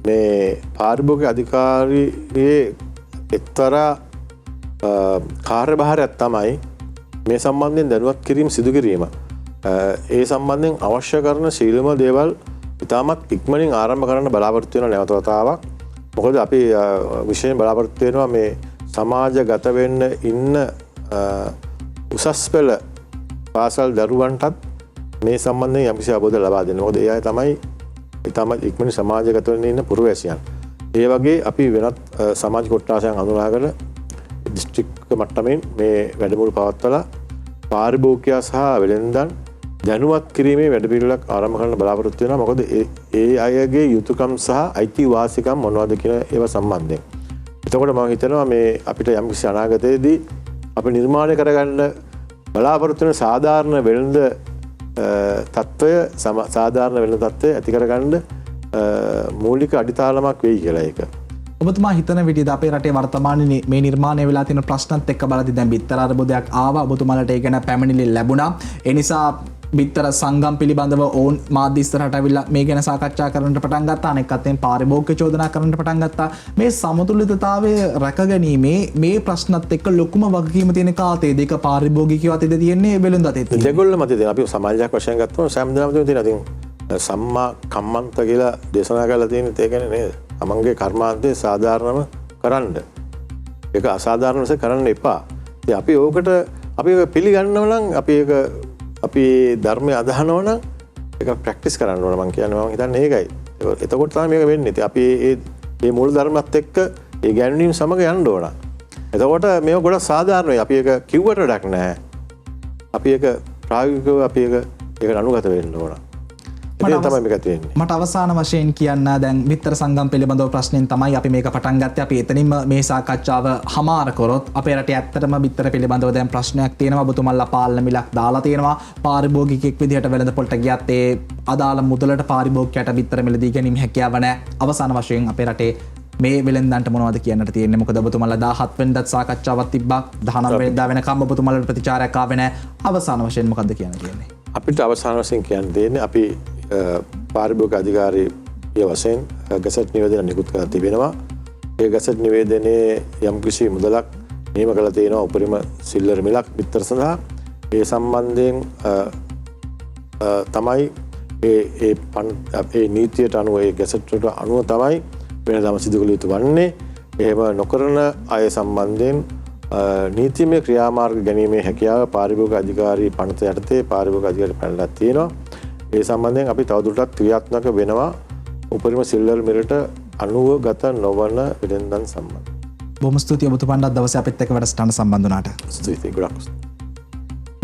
මේ පාරිභෝගික අධිකාරියේ එක්තරා කාර්යභාරයක් තමයි මේ සම්බන්ධයෙන් දැනුවත් කිරීම සිදු කිරීම. ඒ සම්බන්ධයෙන් අවශ්‍ය කරන සීලම දේවල් ඉතාමත් ඉක්මනින් ආරම්භ කරන්න බලාපොරොත්තු වෙන නැවත වතාවක්. මොකද අපි විශේෂයෙන් බලාපොරොත්තු වෙනවා මේ සමාජගත වෙන්න ඉන්න උසස් පෙළ පාසල් දරුවන්ටත් මේ සම්බන්ධයෙන් යම්කිසි අවබෝධය ලබා දෙන්න. මොකද ඒ අය තමයි ඉතාමත් ඉක්මනින් සමාජගත වෙන්න ඉන්න පුරවැසියන්. ඒ වගේ අපි වෙනත් සමාජ කොට්ටාසයන් හඳුනාගෙන දිස්ත්‍රික්ක මට්ටමින් මේ වැඩමුළු පවත්වලා පාරිභෝගිකයා සහ වෙළෙන්දන් දැනුවත් කිරීමේ වැඩපිළිවෙලක් ආරම්භ කරන්න බලාපොරොත්තු වෙනවා. මොකද ඒ අයගේ යුතුයකම් සහ අයිතිවාසිකම් මොනවද කියන ඒවා සම්බන්ධයෙන්. එතකොට මම හිතනවා මේ අපිට යම්කිසි අනාගතයේදී අපි නිර්මාණය කරගන්න බලාපොරොත්තු වෙන සාධාරණ වෙළඳ තත්ත්වය සාධාරණ වෙළඳ තත්ත්වය ඇති කරගන්න මූලික අඩිතාලමක් වෙයි කියලා ඒක. ඔබතුමා හිතන විදිහට අපේ රටේ වර්තමානයේ මේ නිර්මාණය වෙලා තියෙන ප්‍රශ්නත් එක්ක බලද්දී දැන් බිත්තර අරබුදයක් ආවා. ඔබතුමාලට ඒ ගැන පැමිණිලි ලැබුණා. ඒ නිසා බිත්තර සංගම් පිළිබඳව ඕන් මාධ්‍ය ඉස්සරහට අවිල්ලා මේ ගැන සාකච්ඡා කරන්නට පටන් ගත්තා. අනෙක් අතෙන් පාරිභෝගික චෝදනා කරන්නට පටන් ගත්තා. මේ සමතුලිතතාවය රැකගැනීමේ මේ ප්‍රශ්නත් එක්ක ලොකුම වගකීම තියෙන කාතේද? ඒක පාරිභෝගිකයෝ අතේද තියෙන්නේ වෙළඳ අතේද? දෙගොල්ලම අතේ තියෙන. අපි සමාජයක් වශයෙන් ගත්තොත් සෑම දෙනාම තියෙන. ඉතින් සම්මා කම්මන්ත කියලා දේශනා කරලා තියෙන ඒ කියන්නේ නේද? තමන්ගේ කර්මාන්තේ සාධාරණව කරන්න. ඒක අසාධාරණ ලෙස කරන්න එපා. ඉතින් අපි ඕකට අපි ඒක පිළිගන්නව නම් අපි ධර්මය අදහනව නම් ඒක ප්‍රැක්ටිස් කරන්න ඕන. මම කියන්නේ මම හිතන්නේ ඒකයි. එතකොට තමයි මේක වෙන්නේ. ඉතින් අපි මේ මූල ධර්මات එක්ක ඒ ගැන්වීම සමග යන්න ඕන. එතකොට මේක ගොඩක් සාධාරණයි. අපි ඒක කිව්වට වැඩක් නැහැ. අපි ඒක ප්‍රායෝගිකව අපි ඒකට අනුගත වෙන්න ඕන. මට අවසාන වශයෙන් කියන්න දැන් විතර සංගම් පිළිබඳව ප්‍රශ්නෙන් තමයි අපි මේක පටන් ගත්තේ. අපි එතනින්ම මේ සාකච්ඡාව හමාර කරොත් අපේ රටේ ඇත්තටම විතර පිළිබඳව දැන් ප්‍රශ්නයක් තියෙනවා. ඔබතුමන්ලා පාලන මිලක් දාලා තියෙනවා. පාරිභෝගිකයෙක් විදිහට වෙළඳපොළට ගියත් ඒ අදාළ මුදලට පාරිභෝගිකයට විතර මිලදී ගැනීම හැකියාව නැහැ. අවසාන වශයෙන් අපේ රටේ මේ වෙළෙන්දන්ට මොනවද කියන්නට තියෙන්නේ? මොකද ඔබතුමන්ලා 17 වෙනිදාත් සාකච්ඡාවක් තිබ්බා. 19 වෙනිදා වෙනකම් ඔබතුමන්ලාට ප්‍රතිචාරයක් ආවේ නැහැ. අවසාන වශයෙන් මොකද්ද කියන්න තියෙන්නේ? අපිට අවසාන වශයෙන් කියන්න තියෙන්නේ අපි පාරිභෝගික අධිකාරිය වශයෙන් ගැසට් නිවේදන නිකුත් කරලා තිබෙනවා. ඒ ගැසට් නිවේදනයේ යම්කිසි මුදලක් නියම කරලා තියෙනවා උපරිම සිල්වර් මිලක් බිත්තර සඳහා. ඒ සම්බන්ධයෙන් තමයි ඒ නීතියට අනුව ඒ ගැසට් වලට අනුව තමයි වෙනදාම සිදු කළ යුතු වන්නේ. එහෙම නොකරන අය සම්බන්ධයෙන් නීතිමය ක්‍රියාමාර්ග ගැනීමේ හැකියාව පාරිභෝගික අධිකාරී පනත යටතේ පාරිභෝගික අධිකාරී පැනලා තියෙනවා. ඒ සම්බන්ධයෙන් අපි තවදුරටත් ක්‍රියාත්මක වෙනවා උපරිම සිල්වර් මිලට අනුගත නොවන වෙළෙන්දන් සම්බන්ධ. බොහොම ස්තුතියි ඔබතුමන්ට දවසේ අපිත් එක්ක වැඩසටහන සම්බන්ධ වුණාට. ස්තුතියි ගොඩක්.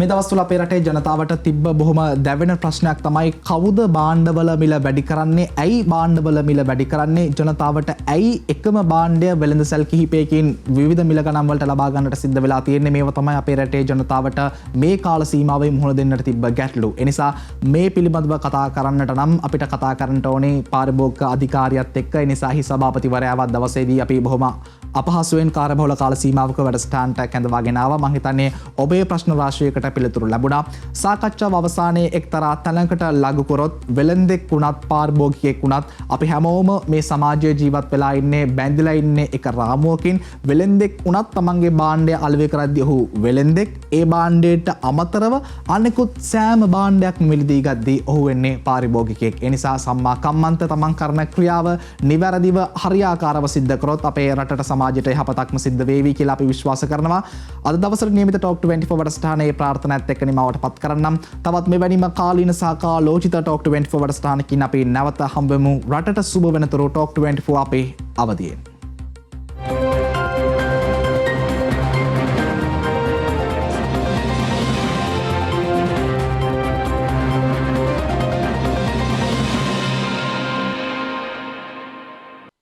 මේ දවස්වල අපේ රටේ ජනතාවට තිබ්බ බොහොම දැවෙන ප්‍රශ්නයක් තමයි කවුද භාණ්ඩවල මිල වැඩි කරන්නේ? ඇයි භාණ්ඩවල මිල වැඩි කරන්නේ? ජනතාවට ඇයි එකම භාණ්ඩය වෙළඳසැල් කිහිපයකින් විවිධ මිල ගණන් වලට ලබා ගන්නට සිද්ධ වෙලා තියෙන්නේ? මේව තමයි අපේ රටේ ජනතාවට මේ කාල සීමාවෙන් මුහුණ දෙන්නට තිබ්බ ගැටලු. ඒ නිසා මේ පිළිබඳව කතා කරන්නට නම් අපිට කතා කරන්නට ඕනේ පාරිභෝගික අධිකාරියත් එක්ක. ඒ නිසා හි සභාපතිවරයාවත් දවසේදී අපි බොහොම අපහසුවෙන් කාර්යබහුල කාල සීමාවක වැඩසටහනට කැඳවාගෙන ආවා. මම හිතන්නේ ඔබේ ප්‍රශ්න රාශියකට පිළිතුරු ලැබුණා. සාකච්ඡාව අවසානයේ එක්තරා තැනකට ලඟු කරොත් වෙළෙන්දෙක් වුණත් පාරිභෝගිකයෙක් වුණත් අපි හැමෝම මේ සමාජයේ ජීවත් වෙලා ඉන්නේ බැඳිලා ඉන්නේ එක රාමුවකින්. වෙළෙන්දෙක් වුණත් තමන්ගේ භාණ්ඩය අලෙවි කරද්දී ඔහු වෙළෙන්දෙක්. ඒ භාණ්ඩයට අමතරව අනෙකුත් සෑම භාණ්ඩයක්ම මිලදී ගද්දී ඔහු වෙන්නේ පාරිභෝගිකයෙක්. ඒ නිසා සම්මා කම්මන්ත තමන් කරන ක්‍රියාව නිවැරදිව හරියාකාරව සිද්ධ කරොත් අපේ රටට සමාජයට යහපතක්ම සිද්ධ වේවි කියලා අපි විශ්වාස කරනවා. අද දවසේ නියමිත Talk 24 වැඩසටහනේ ප්‍රාර්ථනාත් එක්ක නිමවට පත් කරන්නම්. තවත් මෙවැනිම කාලීන සහ කාලෝචිත Talk 24 වැඩසටහනකින් අපි නැවත හම්බෙමු. රටට සුබ වෙනතුරු Talk 24 අපේ අවදියෙන්.